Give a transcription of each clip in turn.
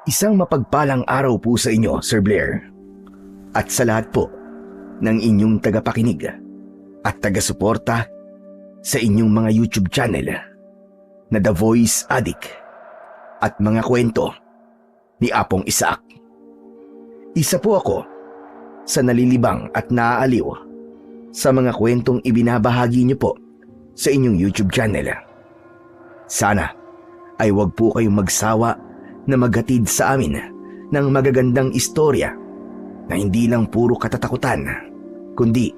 Isang mapagpalang araw po sa inyo, Sir Blair. At sa lahat po ng inyong tagapakinig at taga-suporta sa inyong mga YouTube channel na The Voice Addict at mga kwento ni Apong Isaac. Isa po ako sa nalilibang at naaaliw sa mga kwentong ibinabahagi niyo po sa inyong YouTube channel. Sana ay wag po kayong magsawa na maghatid sa amin ng magagandang istorya na hindi lang puro katatakutan, kundi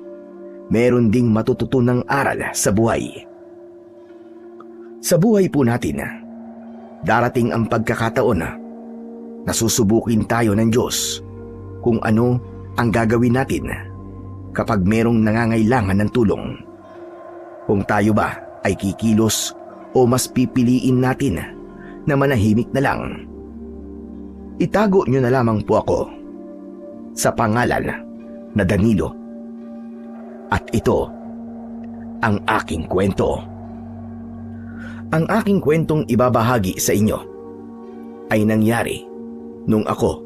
meron ding matututunang aral sa buhay. Sa buhay po natin, darating ang pagkakataon na susubukin tayo ng Diyos kung ano ang gagawin natin kapag merong nangangailangan ng tulong. Kung tayo ba ay kikilos o mas pipiliin natin na manahimik na lang. Itago nyo na lamang po ako sa pangalan na Danilo. At ito ang aking kwento. Ang aking kwentong ibabahagi sa inyo ay nangyari nung ako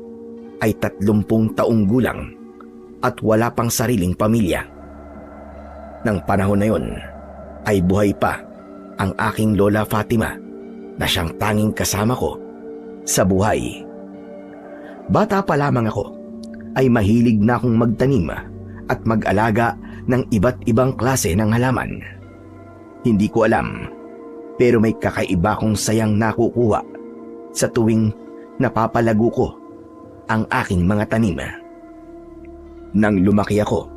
ay 30 taong gulang at wala pang sariling pamilya. Nang panahon na yon ay buhay pa ang aking Lola Fatima na siyang tanging kasama ko sa buhay. Bata pa lamang ako ay mahilig na akong magtanim at mag-alaga ng iba't ibang klase ng halaman. Hindi ko alam, pero may kakaiba kong sayang nakukuha sa tuwing napapalago ko ang aking mga tanim. Nang lumaki ako,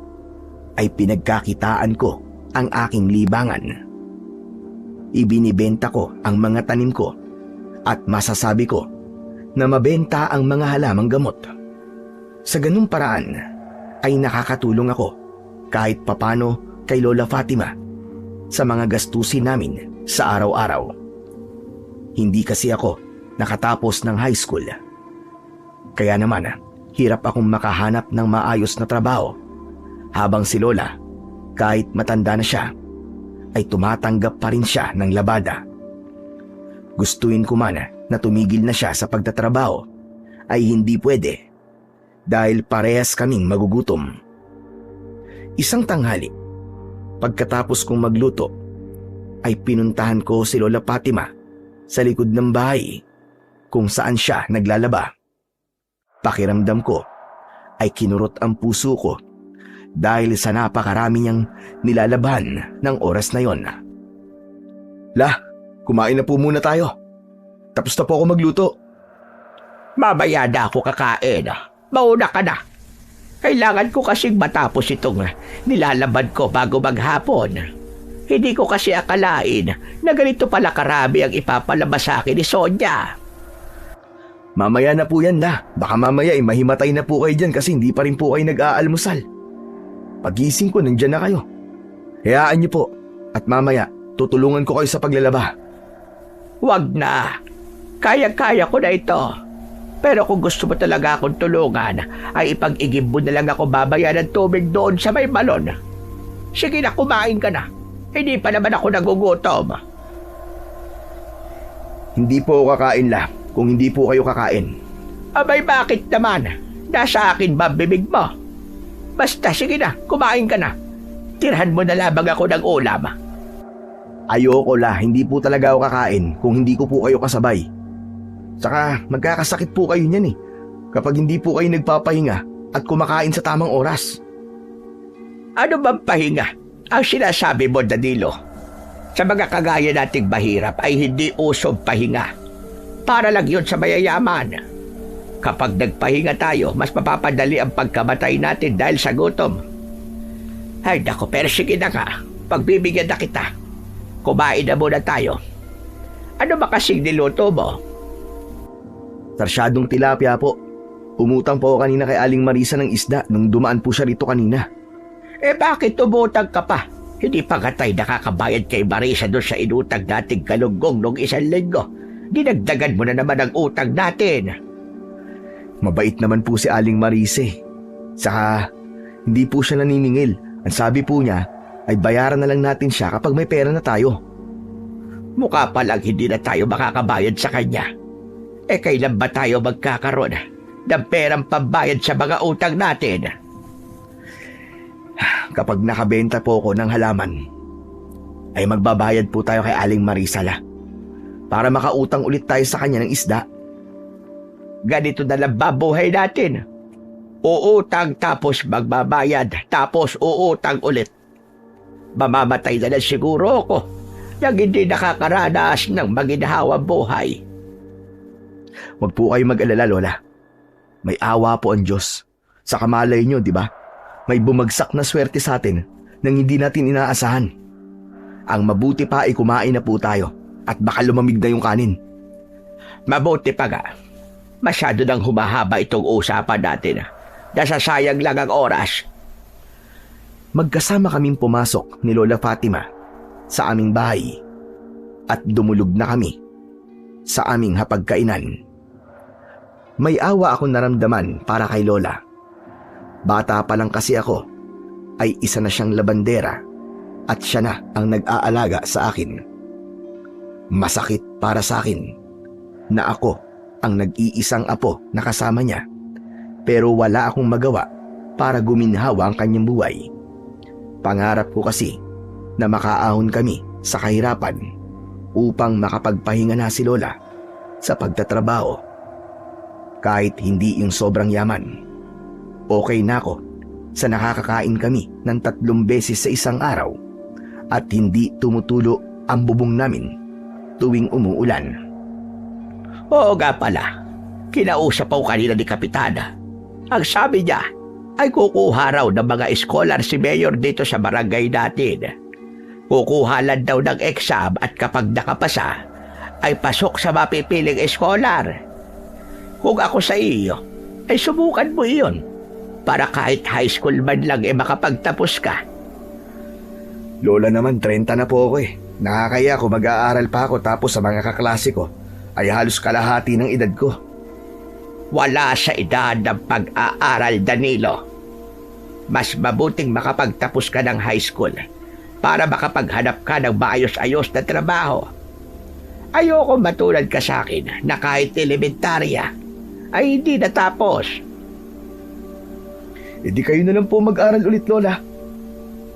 ay pinagkakitaan ko ang aking libangan. Ibinibenta ko ang mga tanim ko at masasabi ko na mabenta ang mga halamang gamot. Sa ganung paraan ay nakakatulong ako kahit papano kay Lola Fatima sa mga gastusin namin sa araw-araw. Hindi kasi ako nakatapos ng high school. Kaya naman hirap akong makahanap ng maayos na trabaho, habang si Lola, kahit matanda na siya, ay tumatanggap pa rin siya ng labada. Gustuin ko man na tumigil na siya sa pagtatrabaho ay hindi pwede dahil parehas kaming magugutom. Isang tanghali, pagkatapos kong magluto, ay pinuntahan ko si Lola Fatima sa likod ng bahay kung saan siya naglalaba. Pakiramdam ko ay kinurot ang puso ko dahil sa napakarami niyang nilalaban ng oras na yon. La, kumain na po muna tayo. Tapos na po ako magluto. Mamaya na ako kakain. Mauna ka na. Kailangan ko kasing matapos itong nilalaban ko bago maghapon. Hindi ko kasi akalain na ganito pala karami ang ipapalabas sa akin ni Sonia. Mamaya na po yan, La. Baka mamaya mahimatay na po kayo dyan kasi hindi pa rin po kayo nag-aalmusal. Pagising ko, nandyan na kayo. Hayaan niyo po. At mamaya, tutulungan ko kayo sa paglalaba. Wag na. Kaya-kaya ko na ito. Pero kung gusto mo talaga akong tulungan, ay ipag-igib mo na lang ako babaya ng tubig doon sa may balon. Sige na, kumain ka na. Hindi pa naman ako nagugutom. Hindi po ako kakain, La. Kung hindi po kayo kakain. Abay, bakit naman? Nasa akin ba bibig mo? Basta, sige na, kumain ka na. Tirhan mo na labang ako ng ulam. Ayoko, La. Hindi po talaga ako kakain kung hindi ko po kayo kasabay. Saka magkakasakit po kayo niyan kapag hindi po kayo nagpapahinga at kumakain sa tamang oras. Ano bang pahinga ang sinasabi mo, Danilo? Sa mga kagaya nating mahirap ay hindi usong pahinga. Para lang yun sa mayayaman. Kapag nagpahinga tayo, mas mapapadali ang pagkamatay natin dahil sa gutom. Ay nako, pero sige na nga, pagbibigyan na kita. Kumain na muna tayo. Ano ba kasing niluto mo? Sarsyadong tilapia po. Umutang po ako kanina kay Aling Marisa ng isda nung dumaan po siya rito kanina. Bakit umutang ka pa? Hindi pa ka tayo nakakabayad kay Marisa doon sa inutang nating galunggong nung 1 linggo. Dinagdagan mo na naman ang utang natin. Mabait naman po si Aling Marisa. Saka hindi po siya naniningil. Ang sabi po niya ay bayaran na lang natin siya kapag may pera na tayo. Mukha pa lang hindi na tayo makakabayad sa kanya. Kailan ba tayo magkakaroon ng perang pambayad sa mga utang natin? Kapag nakabenta po ako ng halaman, ay magbabayad po tayo kay Aling Marisala para makautang ulit tayo sa kanya ng isda. Ganito na lang babuhay natin. Uutang tapos magbabayad, tapos uutang ulit. Mamamatay na lang siguro ako nang hindi nakakaranas ng maginhawang buhay. Huwag po kayo mag-alala, Lola. May awa po ang Diyos. Sa kamalay nyo, di ba? May bumagsak na swerte sa atin nang hindi natin inaasahan. Ang mabuti pa ay kumain na po tayo at baka lumamig na yung kanin. Mabuti pa nga. Masyado nang humahaba itong usapan natin. Nasasayang lang ang oras. Magkasama kaming pumasok ni Lola Fatima sa aming bahay at dumulog na kami sa aming hapagkainan. May awa akong naramdaman para kay Lola. Bata pa lang kasi ako, ay isa na siyang labandera at siya na ang nag-aalaga sa akin. Masakit para sa akin na ako ang nag-iisang apo na kasama niya, pero wala akong magawa para guminhawa ang kanyang buhay. Pangarap ko kasi na makaahon kami sa kahirapan upang makapagpahinga na si Lola sa pagtatrabaho. Kahit hindi yung sobrang yaman, okay na ako sa nakakakain kami ng 3 beses sa isang araw at hindi tumutulo ang bubong namin tuwing umuulan. Oo nga pala, kinausap ako kanina ni Kapitana. Ang sabi niya ay kukuha raw ng mga scholar si Mayor dito sa barangay natin. Kukuha lang daw ng exam at kapag nakapasa ay pasok sa mapipiling scholar. Kung ako sa iyo, ay subukan mo iyon para kahit high school man lang makapagtapos ka. Lola naman, 30 na po ako eh. Nakakaya kung mag-aaral pa ako tapos sa mga kaklase ko ay halos kalahati ng edad ko. Wala sa edad ng pag-aaral, Danilo. Mas mabuting makapagtapos ka ng high school para makapaghanap ka ng maayos-ayos na trabaho. Ayoko matulad ka sa akin na kahit elementarya ay hindi natapos. Di kayo na lang po mag-aral ulit, Lola.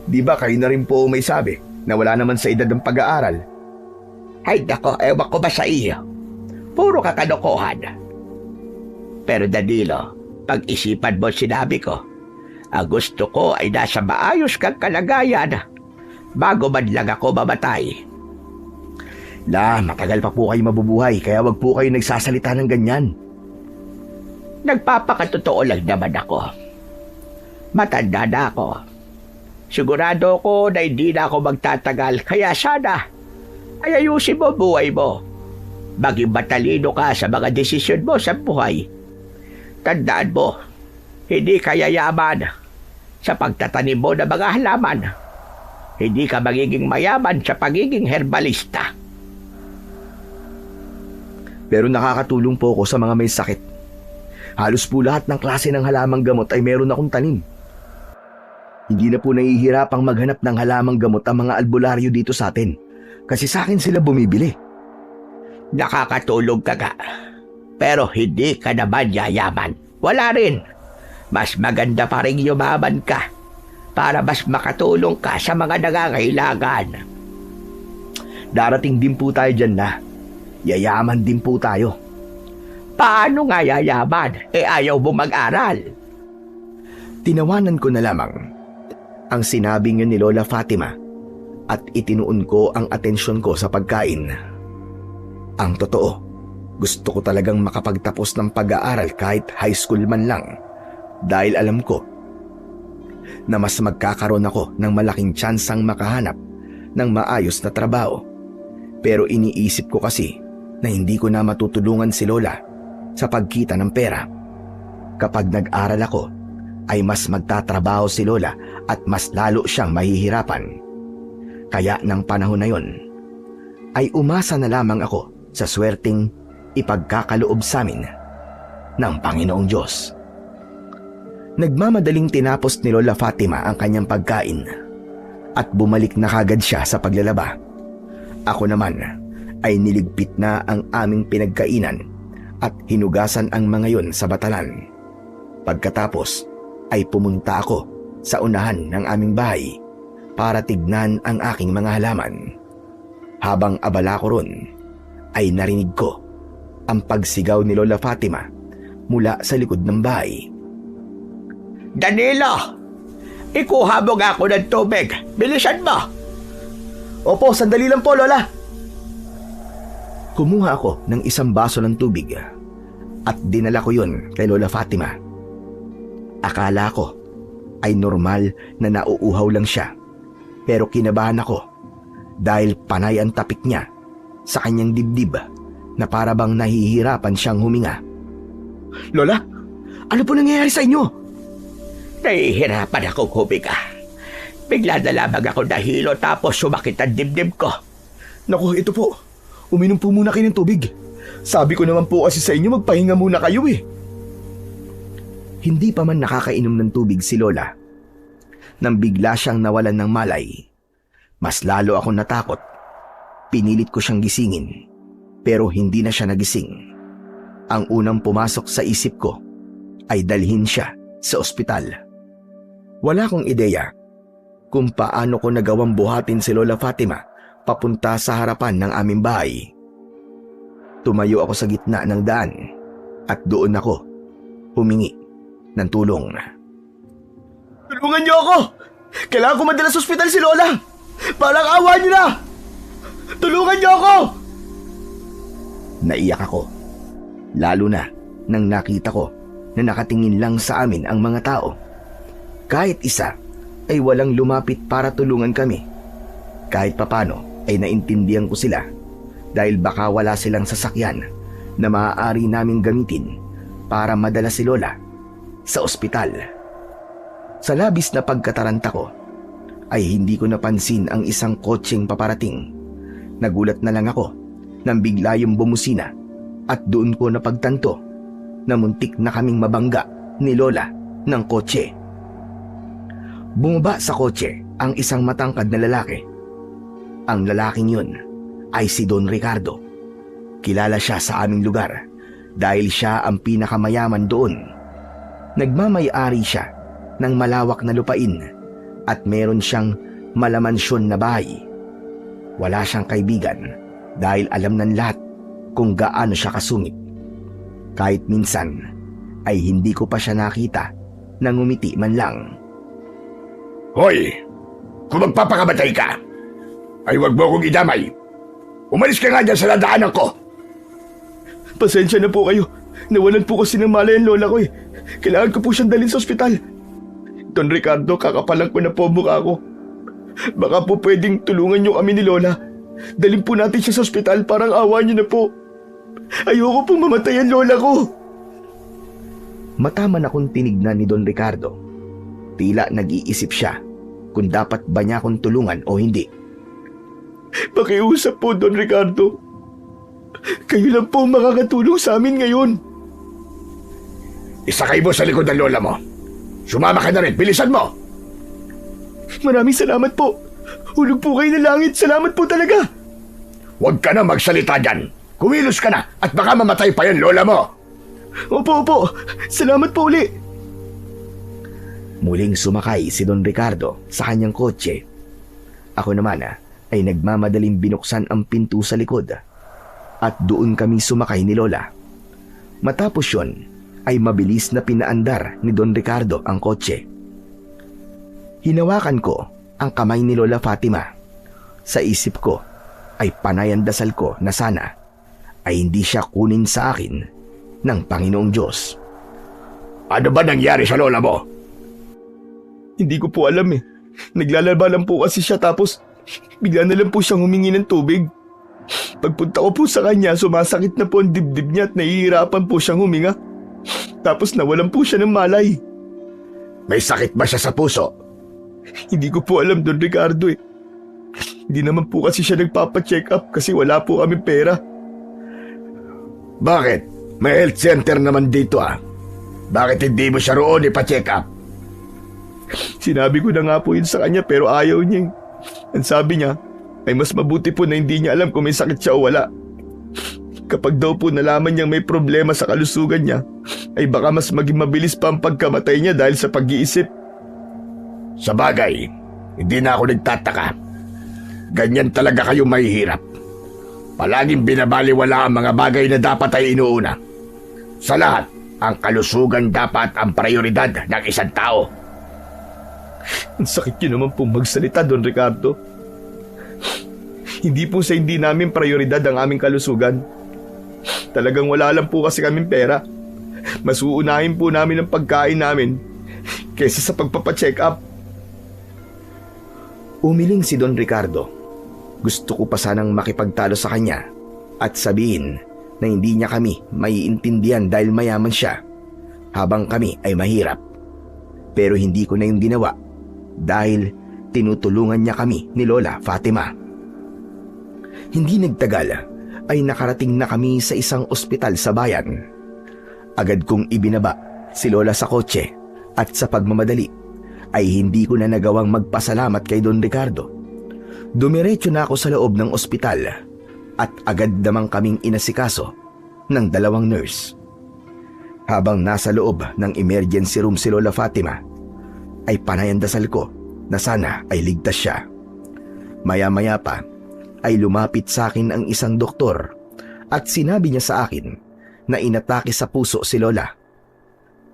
Di ba kayo na rin po may sabi na wala naman sa edad ng pag-aaral? Ay nako, ewan ko ba sa iyo? Puro kakalokohan. Pero Danilo, pag-isipan mo sinabi ko, ang gusto ko ay nasa maayos kang kalagayan bago man lang ako mamatay. Matagal pa po kayo mabubuhay kaya wag po kayo nagsasalita ng ganyan. Nagpapakatotoo lang naman ako. Matanda na ako. Sigurado ko na hindi na ako magtatagal kaya sana ay ayusin mo buhay mo. Maging matalino ka sa mga desisyon mo sa buhay. Tandaan mo, hindi ka yayaman sa pagtatanim mo ng mga halaman. Hindi ka magiging mayaman sa pagiging herbalista. Pero nakakatulong po ako sa mga may sakit. Halos po lahat ng klase ng halamang gamot ay meron akong tanim. Hindi na po nahihirapang maghanap ng halamang gamot ang mga albularyo dito sa atin. Kasi sa akin sila bumibili. Nakakatulog ka nga. Pero hindi ka naman yayaman. Wala rin. Mas maganda pa rin yumaman ka para mas makatulong ka sa mga nangangailangan. Darating din po tayo dyan na. Yayaman din po tayo. Paano nga yayaman? Ayaw mo mag-aral. Tinawanan ko na lamang ang sinabing yun ni Lola Fatima at itinuon ko ang atensyon ko sa pagkain. Ang totoo, gusto ko talagang makapagtapos ng pag-aaral kahit high school man lang dahil alam ko na mas magkakaroon ako ng malaking tsansang makahanap ng maayos na trabaho. Pero iniisip ko kasi na hindi ko na matutulungan si Lola sa pagkita ng pera. Kapag nag-aral ako, ay mas magtatrabaho si Lola at mas lalo siyang mahihirapan. Kaya ng panahon na yon, ay umasa na lamang ako sa swerteng ipagkakaloob sa amin ng Panginoong Diyos. Nagmamadaling tinapos ni Lola Fatima ang kanyang pagkain at bumalik na kagad siya sa paglalaba. Ako naman ay niligpit na ang aming pinagkainan at hinugasan ang mga yon sa batalan. Pagkatapos ay pumunta ako sa unahan ng aming bahay para tignan ang aking mga halaman. Habang abala ko ron, ay narinig ko ang pagsigaw ni Lola Fatima mula sa likod ng bahay. Danilo! Ikuha mo nga ako ng tubig. Bilisan mo! Opo, sandali lang po, Lola. Kumuha ako ng isang baso ng tubig at dinala ko yun kay Lola Fatima. Akala ko ay normal na nauuhaw lang siya, pero kinabahan ako dahil panay ang tapik niya sa kanyang dibdib na para bang nahihirapan siyang huminga. Lola, ano po nangyayari sa inyo? Nahihirapan akong huminga. Bigla na lamang ako nahilo tapos sumakit ang dibdib ko. Naku, ito po. Uminom po muna kayo ng tubig. Sabi ko naman po kasi sa inyo magpahinga muna kayo eh. Hindi pa man nakakainom ng tubig si Lola nang bigla siyang nawalan ng malay. Mas lalo akong natakot. Pinilit ko siyang gisingin, pero hindi na siya nagising. Ang unang pumasok sa isip ko ay dalhin siya sa ospital. Wala akong ideya kung paano ko nagawang buhatin si Lola Fatima papunta sa harapan ng aming bahay. Tumayo ako sa gitna ng daan at doon ako humingi ng tulong. Tulungan niyo ako! Kailangan ko madala sa ospital si Lola! Parang awa niyo na! Tulungan niyo ako! Naiyak ako, lalo na nang nakita ko na nakatingin lang sa amin ang mga tao. Kahit isa ay walang lumapit para tulungan kami. Kahit papano ay naintindihan ko sila dahil baka wala silang sasakyan na maaari naming gamitin para madala si Lola sa ospital. Sa labis na pagkataranta ko ay hindi ko napansin ang isang kotseng paparating. Nagulat na lang ako nang bigla yung bumusina at doon ko napagtanto na muntik na kaming mabangga ni Lola ng kotse. Bumaba sa kotse ang isang matangkad na lalaki. Ang lalaking yun ay si Don Ricardo. Kilala siya sa aming lugar dahil siya ang pinakamayaman doon. Nagmamay-ari siya ng malawak na lupain at meron siyang malamansyon na bahay. Wala siyang kaibigan dahil alam ng lahat kung gaano siya kasungit. Kahit minsan ay hindi ko pa siya nakita nang ngumiti man lang. Hoy! Kung magpapakamatay ka, ay wag mo akong idamay. Umalis ka nga dyan sa ladaanan ko. Pasensya na po kayo. Nawalan po kasi ng malay ang lola ko eh. Kailangan ko po siyang dalhin sa ospital. Don Ricardo, kakapalan ko na po ang mukha ko. Baka po pwedeng tulungan niyo kami ni Lola. Dalhin po natin siya sa ospital, parang awa niyo na po. Ayoko pong mamatay ang lola ko. Mataman akong tinignan ni Don Ricardo. Tila nag-iisip siya kung dapat ba niya akong tulungan o hindi. Pakiusap po, Don Ricardo. Kayo lang po makakatulong sa amin ngayon. Isakay mo sa likod ng lola mo. Sumama ka na rin, bilisan mo! Maraming salamat po. Hulog po kayo ng langit. Salamat po talaga. Huwag ka na magsalita dyan. Kumilos ka na at baka mamatay pa yung lola mo. Opo, opo. Salamat po uli. Muling sumakay si Don Ricardo sa kanyang kotse. Ako naman ay nagmamadaling binuksan ang pinto sa likod at doon kami sumakay ni Lola. Matapos yon ay mabilis na pinaandar ni Don Ricardo ang kotse. Hinawakan ko ang kamay ni Lola Fatima. Sa isip ko ay panay ang dasal ko na sana ay hindi siya kunin sa akin ng Panginoong Diyos. Ano ba nangyari sa lola mo? Hindi ko po alam eh. Naglalaba lang po kasi siya tapos bigla na lang po siyang humingi ng tubig. Pagpunta ko po sa kanya, sumasakit na po ang dibdib niya at nahihirapan po siyang huminga. Tapos nawalan po siya ng malay. May sakit ba siya sa puso? Hindi ko po alam, Don Ricardo eh. Hindi naman po kasi siya nagpapacheck up kasi wala po kami pera. Bakit? May health center naman dito ah. Bakit hindi mo siya roon ipa-check up? Sinabi ko na nga po yun sa kanya pero ayaw niya. Ang sabi niya ay mas mabuti po na hindi niya alam kung may sakit siya o wala. Kapag daw po nalaman niyang may problema sa kalusugan niya, ay baka mas maging mabilis pa ang pagkamatay niya dahil sa pag-iisip. Sa bagay, hindi na ako nagtataka. Ganyan talaga kayo mahihirap. Palaging binabaliwala ang mga bagay na dapat ay inuuna. Sa lahat, ang kalusugan dapat ang prioridad ng isang tao. Ang sakit niyo naman po magsalita, Don Ricardo. Hindi po sa hindi namin prioridad ang aming kalusugan. Talagang wala lang po kasi kaming pera. Mas uunahin po namin ang pagkain namin kaysa sa pagpapacheck up. Umiling si Don Ricardo. Gusto ko pa sanang makipagtalo sa kanya at sabihin na hindi niya kami maiintindihan dahil mayaman siya habang kami ay mahirap. Pero hindi ko na yung ginawa dahil tinutulungan niya kami ni Lola Fatima. Hindi nagtagal ay nakarating na kami sa isang ospital sa bayan. Agad kong ibinaba si Lola sa kotse at sa pagmamadali ay hindi ko na nagawang magpasalamat kay Don Ricardo. Dumiretso na ako sa loob ng ospital at agad namang kaming inasikaso ng 2 nurse. Habang nasa loob ng emergency room si Lola Fatima, ay panay ang dasal ko na sana ay ligtas siya. Maya-maya pa ay lumapit sa akin ang isang doktor at sinabi niya sa akin na inatake sa puso si Lola.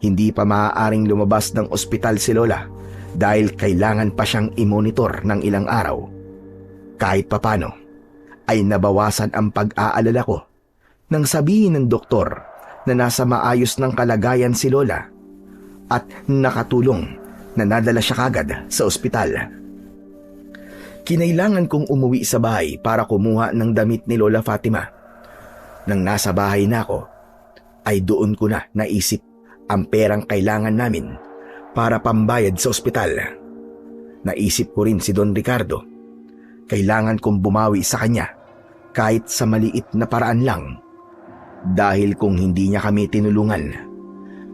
Hindi pa maaaring lumabas ng ospital si Lola dahil kailangan pa siyang i-monitor ng ilang araw. Kahit papano ay nabawasan ang pag-aalala ko nang sabihin ng doktor na nasa maayos ng kalagayan si Lola at nakatulong na nadala siya kagad sa ospital. Kinailangan kong umuwi sa bahay para kumuha ng damit ni Lola Fatima. Nang nasa bahay na ako, ay doon ko na naisip ang perang kailangan namin para pambayad sa ospital. Naisip ko rin si Don Ricardo. Kailangan kong bumawi sa kanya kahit sa maliit na paraan lang. Dahil kung hindi niya kami tinulungan,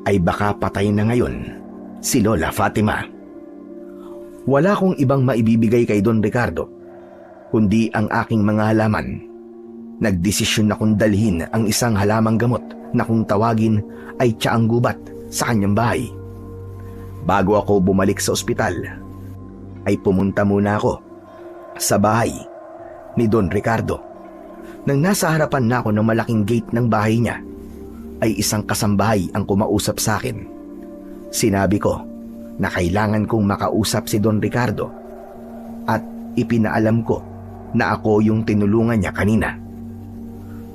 ay baka patay na ngayon si Lola Fatima. Wala kong ibang maibibigay kay Don Ricardo, kundi ang aking mga halaman. Nagdesisyon akong dalhin ang isang halamang gamot na kung tawagin ay tiyaang gubat sa kanyang bahay. Bago ako bumalik sa ospital, ay pumunta muna ako sa bahay ni Don Ricardo. Nang nasa harapan na ako ng malaking gate ng bahay niya, ay isang kasambahay ang kumausap sa akin. Sinabi ko na kailangan kong makausap si Don Ricardo at ipinaalam ko na ako yung tinulungan niya kanina.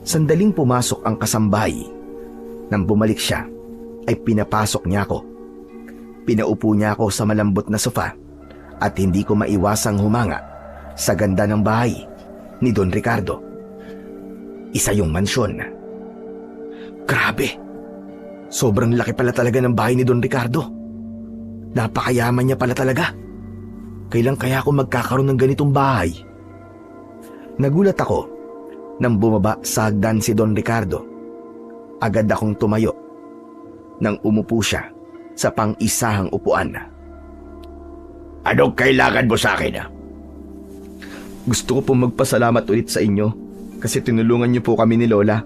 Sandaling pumasok ang kasambahay. Nang bumalik siya, ay pinapasok niya ako. Pinaupo niya ako sa malambot na sofa at hindi ko maiwasang humanga sa ganda ng bahay ni Don Ricardo. Isa yung mansyon. Grabe! Sobrang laki pala talaga ng bahay ni Don Ricardo. Napakayaman niya pala talaga. Kailan kaya ako magkakaroon ng ganitong bahay? Nagulat ako nang bumaba sa hagdan si Don Ricardo. Agad akong tumayo nang umupo siya sa pang-isahang upuan. Anong kailangan mo sa akin? Gusto ko pong magpasalamat ulit sa inyo kasi tinulungan niyo po kami ni Lola.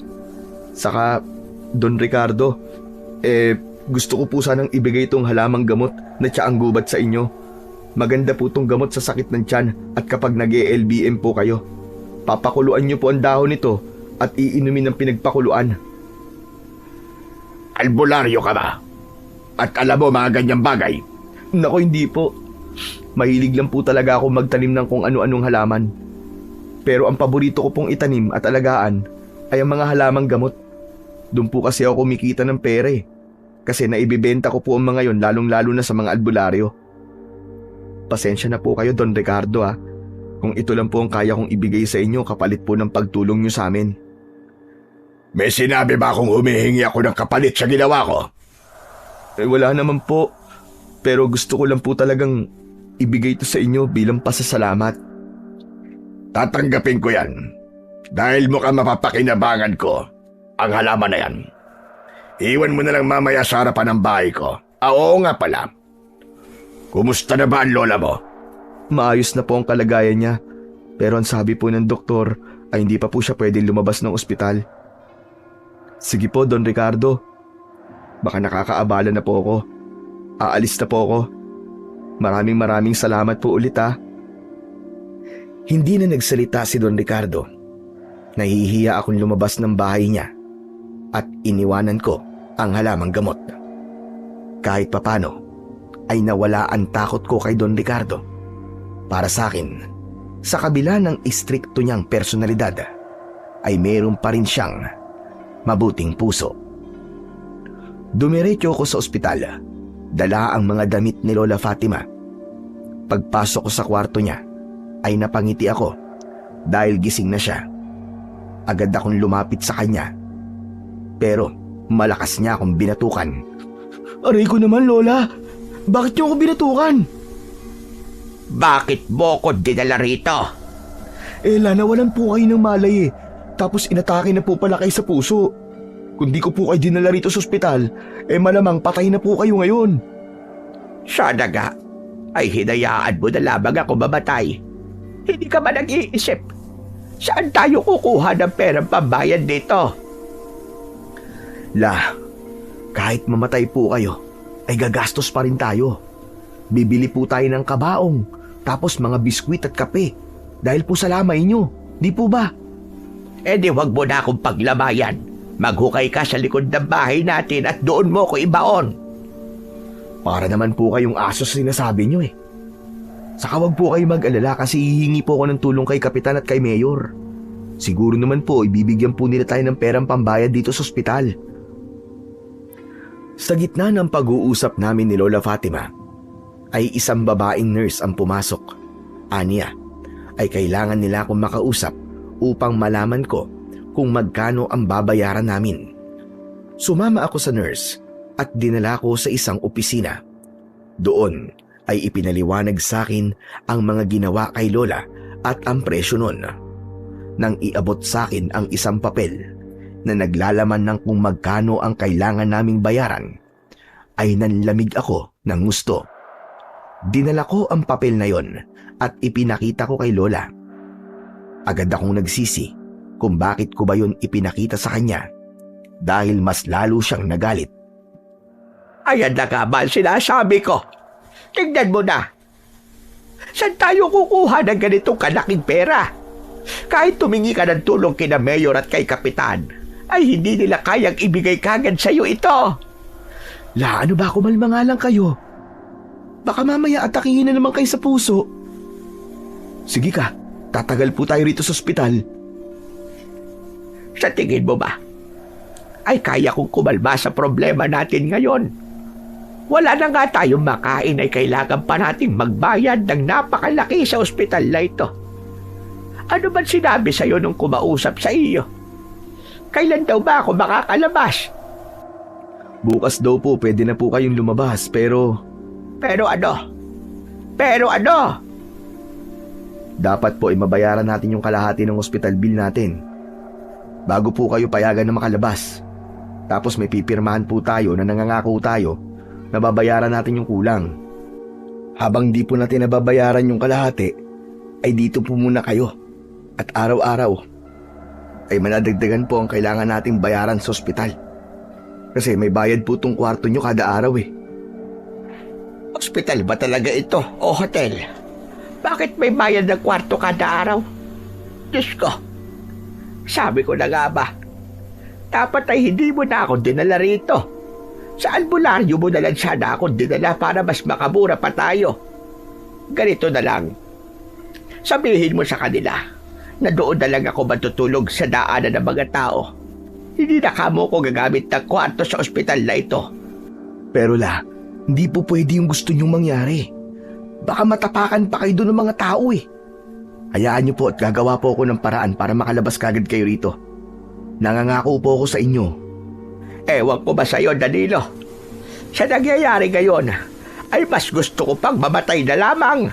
Saka, Don Ricardo, gusto ko po sanang ibigay itong halamang gamot na tiyaang gubat sa inyo. Maganda po itong gamot sa sakit ng tiyan at kapag nag-LBM po kayo, papakuluan niyo po ang dahon nito at iinumin ng pinagpakuluan. Albularyo ka ba? At alam mo mga ganyang bagay? Nako, hindi po. Mahilig lang po talaga ako magtanim ng kung ano-anong halaman. Pero ang paborito ko pong itanim at alagaan ay ang mga halamang gamot. Doon po kasi ako kumikita ng pera kasi naibibenta ko po ang mga yon lalong-lalo na sa mga albularyo. Pasensya na po kayo, Don Ricardo kung ito lang po ang kaya kong ibigay sa inyo kapalit po ng pagtulong nyo sa amin. May sinabi ba akong humihingi ako ng kapalit sa ginawa ko? Wala naman po. Pero gusto ko lang po talagang ibigay ito sa inyo bilang pasasalamat. Tatanggapin ko yan. Dahil mukhang mapapakinabangan ko ang halaman na yan. Iwan mo na lang mamaya sa harapan ng bahay ko. Oo nga pala. Kumusta na ba ang lola mo? Maayos na po ang kalagayan niya. Pero ang sabi po ng doktor ay hindi pa po siya pwedeng lumabas ng ospital. Sige po, Don Ricardo. Baka nakakaabala na po ako. Aalis na po ako. Maraming salamat po ulit ha. Hindi na nagsalita si Don Ricardo. Nahihiya akong lumabas ng bahay niya at iniwanan ko ang halamang gamot. Kahit papano ay nawala ang takot ko kay Don Ricardo. Para sa akin, sa kabila ng istrikto niyang personalidad, ay meron pa rin siyang mabuting puso. Dumiretso ko sa ospital, dala ang mga damit ni Lola Fatima. Pagpasok ko sa kwarto niya, ay napangiti ako dahil gising na siya. Agad akong lumapit sa kanya, pero malakas niya akong binatukan. Aray ko naman, Lola. Bakit niyo ako binatukan? Bakit mo ko dinala rito? Nawalan po kayo ng malay eh. Tapos inatake na po pala kayo sa puso. Kung di ko po kayo dinala rito sa ospital, malamang patay na po kayo ngayon. Sana nga, ay hinayaan mo na lamang ako mamatay. Hindi ka ba nag-iisip? Saan tayo kukuha ng perang pambayad dito? La, kahit mamatay po kayo, ay gagastos pa rin tayo. Bibili po tayo ng kabaong, tapos mga biskwit at kape. Dahil po sa lamay nyo, di po ba? Di wag mo na akong paglamayan. Maghukay ka sa likod ng bahay natin at doon mo ko ibaon. Para naman po kayong aso sa sinasabi nyo eh. Saka wag po kayo mag-alala kasi hihingi po ako ng tulong kay Kapitan at kay Mayor. Siguro naman po ibibigyan po nila tayo ng perang pambayad dito sa ospital. Sa gitna ng pag-uusap namin ni Lola Fatima, ay isang babaeng nurse ang pumasok. Aniya, ay kailangan nila akong makausap upang malaman ko kung magkano ang babayaran namin. Sumama ako sa nurse at dinala ko sa isang opisina. Doon ay ipinaliwanag sa akin ang mga ginawa kay Lola at ang presyo nun. Nang iabot sa akin ang isang papel na naglalaman ng kung magkano ang kailangan naming bayaran, ay nanlamig ako ng gusto. Dinala ko ang papel na yon at ipinakita ko kay Lola. Agad akong nagsisi kung bakit ko ba yun ipinakita sa kanya, dahil mas lalo siyang nagalit. Ayan na nga ba sinasabi ko? Tingnan mo na. Saan tayo kukuha ng ganitong kalaking pera? Kahit tumingi ka ng tulong kina Mayor at kay Kapitan, ay hindi nila kayang ibigay kagad sa iyo ito. La, ano ba, kumalma nga lang kayo. Baka mamaya atakihin na naman kayo sa puso. Sige ka, tatagal po tayo rito sa ospital. Sa tingin mo ba, ay kaya kong kumalma sa problema natin ngayon? Wala na nga tayong makain ay kailangan pa nating magbayad ng napakalaki sa ospital na ito. Ano ba sinabi sa'yo nung kumausap sa iyo? Kailan daw ba ako makakalabas? Bukas daw po pwede na po kayong lumabas pero... Pero ano? Pero ano? Dapat po ay mabayaran natin yung kalahati ng hospital bill natin bago po kayo payagan na makalabas. Tapos may pipirmahan po tayo na nangangako tayo na babayaran natin yung kulang. Habang di po natin nababayaran yung kalahati, ay dito po muna kayo. At araw-araw ay manadagdagan po ang kailangan nating bayaran sa ospital. Kasi may bayad po tong kwarto nyo kada araw eh. Ospital ba talaga ito o hotel? Bakit may bayad ng kwarto kada araw? Diyos ko, sabi ko na nga ba, dapat ay hindi mo na ako dinala rito. Sa albularyo mo na lang sana ako dinala para mas makamura pa tayo. Ganito na lang, sabihin mo sa kanila na doon na lang ako matutulog sa daanan ng mga tao. Hindi na kamo ko gagamit ng kwarto sa ospital na ito. Pero la, hindi po pwede yung gusto nyong mangyari. Baka matapakan pa kayo doon ng mga tao eh. Hayaan niyo po at gagawa po ako ng paraan para makalabas kagad kayo rito. Nangangako po ako sa inyo. Ewan ko ba sa'yo, Danilo? Sa nangyayari ngayon, ay mas gusto ko pang mamatay na lamang.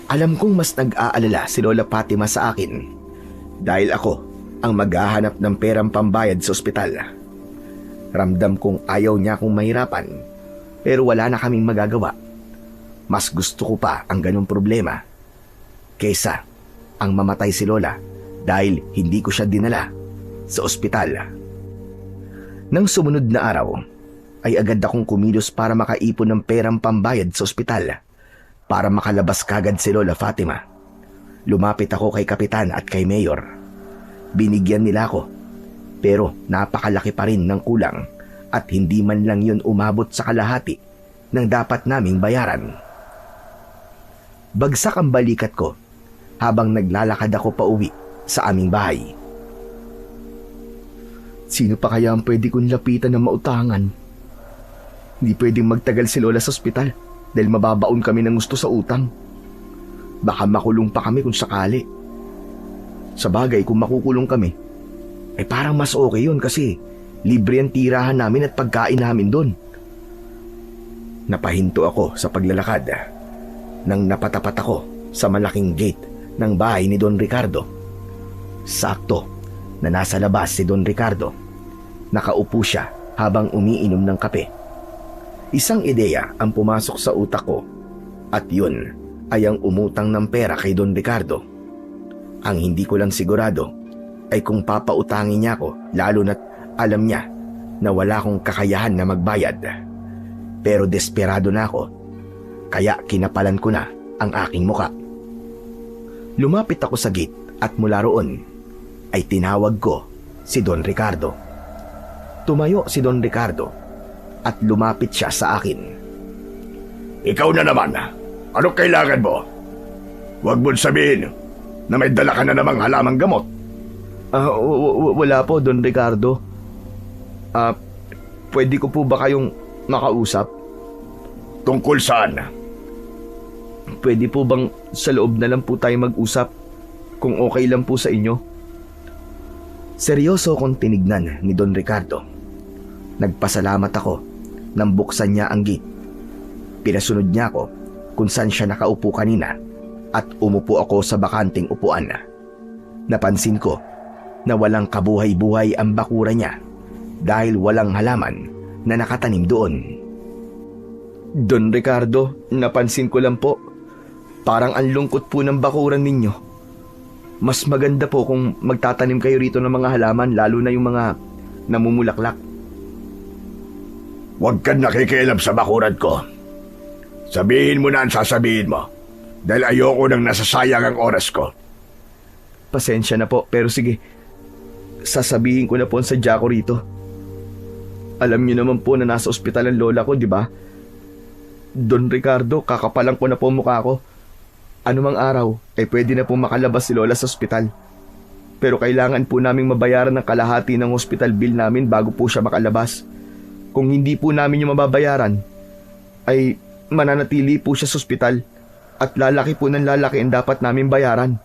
Alam kong mas nag-aalala si Lola Fatima sa akin dahil ako ang maghahanap ng perang pambayad sa ospital. Ramdam kong ayaw niya akong mahirapan pero wala na kaming magagawa. Mas gusto ko pa ang ganong problema kaysa ang mamatay si Lola dahil hindi ko siya dinala sa ospital. Nang sumunod na araw, ay agad akong kumilos para makaipon ng perang pambayad sa ospital para makalabas kagad si Lola Fatima. Lumapit ako kay Kapitan at kay Mayor. Binigyan nila ako, pero napakalaki pa rin ng kulang at hindi man lang yun umabot sa kalahati ng dapat naming bayaran. Bagsak ang balikat ko habang naglalakad ako pauwi sa aming bahay. Sino pa kaya ang pwede kong lapitan ng mautangan? Hindi pwedeng magtagal si Lola sa ospital dahil mababaon kami ng gusto sa utang. Baka makulong pa kami kung sakali. Sa bagay, kung makukulong kami, ay parang mas okay yun kasi libre ang tirahan namin at pagkain namin doon. Napahinto ako sa paglalakad nang napatapat ako sa malaking gate ng bahay ni Don Ricardo. Sakto na nasa labas si Don Ricardo. Nakaupo siya habang umiinom ng kape. Isang ideya ang pumasok sa utak ko at yun ay ang umutang ng pera kay Don Ricardo. Ang hindi ko lang sigurado ay kung papautangin niya ako lalo na't alam niya na wala akong kakayahan na magbayad. Pero desperado na ako kaya kinapalan ko na ang aking muka. Lumapit ako sa gate at mula roon ay tinawag ko si Don Ricardo. Tumayo si Don Ricardo at lumapit siya sa akin. Ikaw na naman. Anong kailangan mo? Huwag mo sabihin na may dala ka na namang halamang gamot. Wala po, Don Ricardo. Pwede ko po ba kayong makausap? Tungkol saan? Pwede po bang sa loob na lang po tayo mag-usap kung okay lang po sa inyo? Seryoso akong tinignan ni Don Ricardo. Nagpasalamat ako nang buksan niya ang gate. Pinasunod niya ako kung saan siya nakaupo kanina at umupo ako sa bakanting upuan. Napansin ko na walang kabuhay-buhay ang bakura niya dahil walang halaman na nakatanim doon. Don Ricardo, napansin ko lang po, parang ang lungkot po ng bakuran ninyo. Mas maganda po kung magtatanim kayo rito ng mga halaman, lalo na yung mga namumulaklak. Huwag kang nakikialam sa bakuran ko. Sabihin mo na ang sasabihin mo dahil ayoko nang nasasayang ang oras ko. Pasensya na po, pero sige, sasabihin ko na po ang sadya ko rito. Alam niyo naman po na nasa ospital ang lola ko, di ba? Don Ricardo, kakapalan ko na po mukha ko. Anumang araw ay pwede na po makalabas si lola sa ospital. Pero kailangan po naming mabayaran ng kalahati ng hospital bill namin bago po siya makalabas. Kung hindi po namin yung mababayaran, ay mananatili po siya sa ospital at lalaki po ng lalaki ang dapat namin bayaran.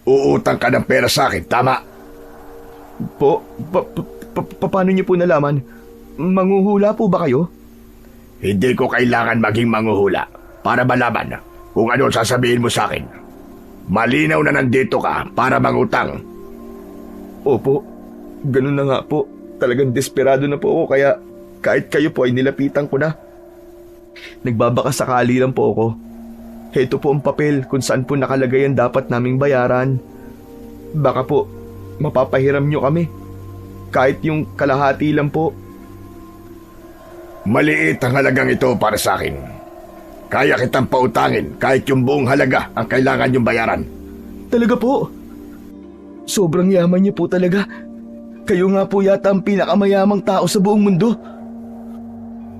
Uutang ka ng pera sa akin, tama? Paano niyo po nalaman? Manghuhula po ba kayo? Hindi ko kailangan maging manghuhula para malaman kung ano sasabihin mo sa akin. Malinaw na nandito ka para mangutang. Opo, ganun na nga po. Talagang desperado na po ako kaya kahit kayo po ay nilapitan ko na. Nagbabaka sakali lang po ako. Heto po ang papel kung saan po nakalagay ang dapat naming bayaran. Baka po mapapahiram nyo kami. Kahit yung kalahati lang po. Maliit ang halagang ito para sa akin. Kaya kitang pautangin kahit yung buong halaga ang kailangan yung bayaran. Talaga po? Sobrang yaman niyo po talaga. Kayo nga po yata ang pinakamayamang tao sa buong mundo.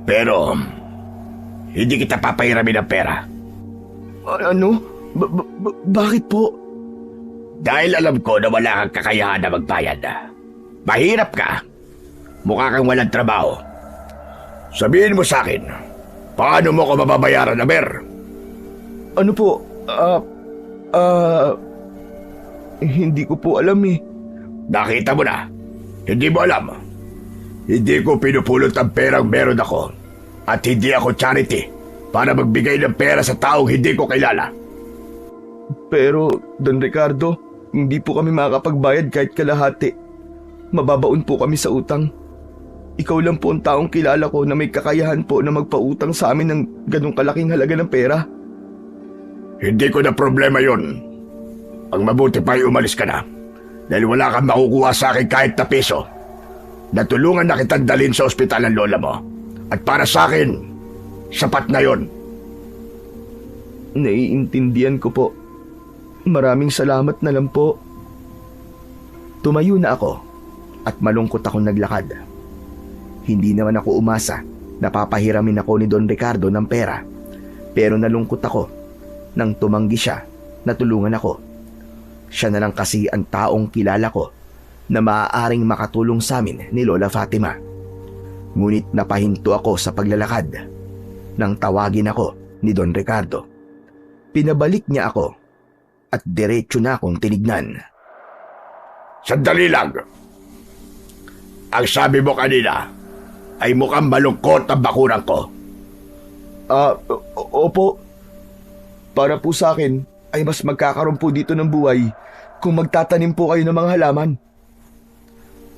Pero hindi kita papahiramin ng pera. Ano? Bakit po? Dahil alam ko na wala kang kakayahan na magbayad. Mahirap ka. Mukha kang walang trabaho. Sabihin mo sa akin, paano mo ko mababayaran, Aber? Ano po? Hindi ko po alam eh. Nakita mo na. Hindi mo alam. Hindi ko pinupulot ang perang meron ako. At hindi ako charity para magbigay ng pera sa taong hindi ko kilala. Pero, Don Ricardo, hindi po kami makakapagbayad kahit kalahati. Mababaon po kami sa utang. Ikaw lang po ang taong kilala ko na may kakayahan po na magpautang sa amin ng ganong kalaking halaga ng pera. Hindi ko na problema yon. Ang mabuti pa ay umalis ka na. Dahil wala kang makukuha sa akin kahit na piso. Natulungan na kitang dalhin sa ospital ng lola mo. At para sa akin, sapat na yon. Naiintindihan ko po. Maraming salamat na lang po. Tumayo na ako at malungkot akong naglakad. Hindi naman ako umasa na papahiramin ako ni Don Ricardo ng pera. Pero nalungkot ako nang tumanggi siya na tulungan ako. Siya na lang kasi ang taong kilala ko na maaaring makatulong sa amin ni Lola Fatima. Ngunit napahinto ako sa paglalakad nang tawagin ako ni Don Ricardo. Pinabalik niya ako at diretso na akong tinignan. Sandali lang. Ang sabi mo kanina ay mukhang malungkot ang bakuran ko. Opo. Para po sa akin ay mas magkakaroon po dito ng buhay kung magtatanim po kayo ng mga halaman.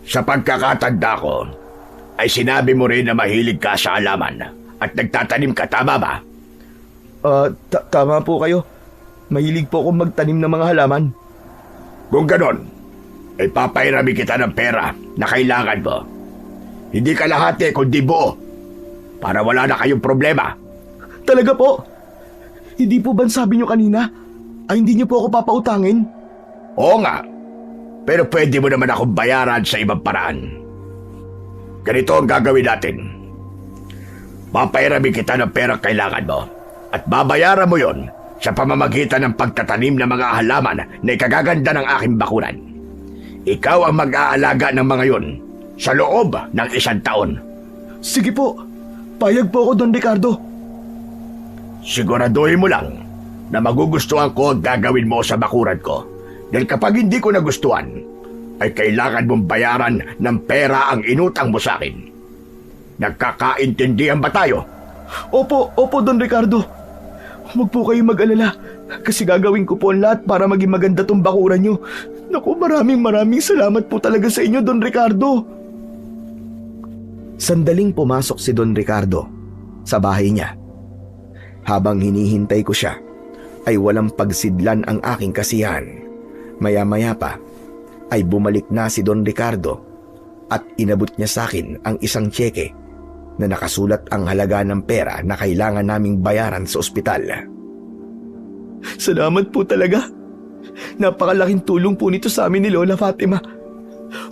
Sa pagkakatanda ko, ay sinabi mo rin na mahilig ka sa halaman at nagtatanim ka, tama ba? Tama po kayo. Mahilig po akong magtanim ng mga halaman. Kung ganon, ay papairami kita ng pera na kailangan mo. Hindi kalahati kundi buo, para wala na kayong problema. Talaga po? Hindi po ba sabi niyo kanina ay hindi niyo po ako papautangin? Oo nga, pero pwede mo naman akong bayaran sa ibang paraan. Ganito ang gagawin natin. Papairami kita ng pera kailangan mo at babayaran mo yon sa pamamagitan ng pagtatanim ng mga halaman na ikagaganda ng aking bakuran. Ikaw ang mag-aalaga ng mga yon sa loob ng 1 taon. Sige po, payag po ako, Don Ricardo. Siguraduhin mo lang na magugustuhan ko ang gagawin mo sa bakuran ko. Dahil kapag hindi ko nagustuhan, ay kailangan mong bayaran ng pera ang inutang mo sa akin. Nagkakaintindihan ba tayo? Opo, Don Ricardo. Huwag po kayong mag-alala kasi gagawin ko po ang lahat para maging maganda tong bakuran nyo. Naku, maraming salamat po talaga sa inyo, Don Ricardo. Sandaling pumasok si Don Ricardo sa bahay niya. Habang hinihintay ko siya, ay walang pagsidlan ang aking kasiyahan. Maya-maya pa, ay bumalik na si Don Ricardo at inabot niya sa akin ang isang tseke na nakasulat ang halaga ng pera na kailangan naming bayaran sa ospital. Salamat po talaga. Napakalaking tulong po nito sa amin ni Lola Fatima.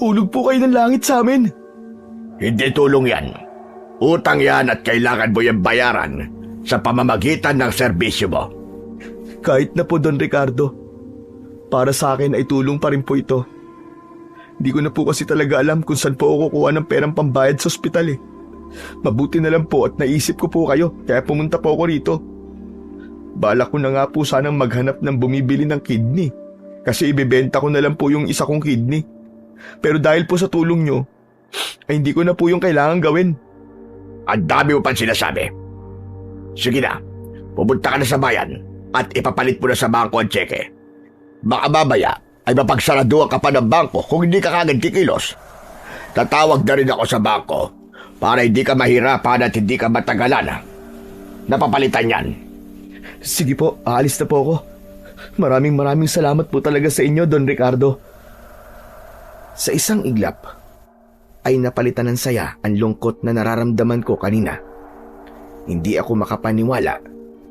Hulog po kayo ng langit sa amin. Hindi tulong yan. Utang yan at kailangan mo yung bayaran sa pamamagitan ng serbisyo mo. Kahit na po, Don Ricardo, para sa akin ay tulong pa rin po ito. Di ko na po kasi talaga alam kung saan po ako kukuha ng perang pambayad sa ospital eh. Mabuti na lang po at naisip ko po kayo kaya pumunta po ako rito. Balak ko na nga po sanang maghanap ng bumibili ng kidney kasi ibebenta ko na lang po yung isa kong kidney. Pero dahil po sa tulong nyo, ay hindi ko na po yung kailangan gawin. Ang dami mo pang sinasabi. Sige na, pupunta ka na sa bayan at ipapalit mo na sa bangko ang tseke. Baka babaya ay mapagsaraduhan ka pa ng bangko kung hindi ka kagad kikilos. Tatawag na rin ako sa bangko para hindi ka mahirapan at hindi ka matagalan. Napapalitan yan. Sige po, aalis na po ako. Maraming salamat po talaga sa inyo, Don Ricardo. Sa isang iglap, ay napalitan ng saya ang lungkot na nararamdaman ko kanina. Hindi ako makapaniwala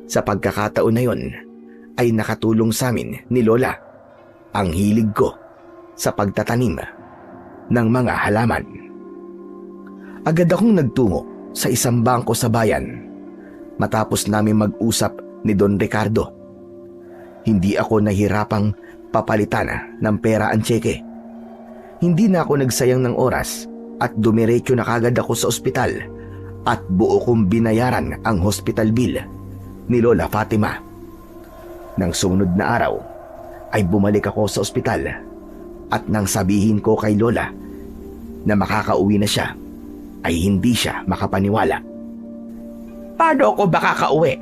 sa pagkakataon na yon ay nakatulong sa amin ni Lola ang hilig ko sa pagtatanim ng mga halaman. Agad akong nagtungo sa isang bangko sa bayan matapos namin mag-usap ni Don Ricardo. Hindi ako nahirapang papalitan ng pera ang tseke. Hindi na ako nagsayang ng oras at dumiretso na kagad ako sa ospital at buo kong binayaran ang hospital bill ni Lola Fatima. Nang sumunod na araw ay bumalik ako sa ospital at nang sabihin ko kay Lola na makakauwi na siya ay hindi siya makapaniwala. Paano ako makakauwi?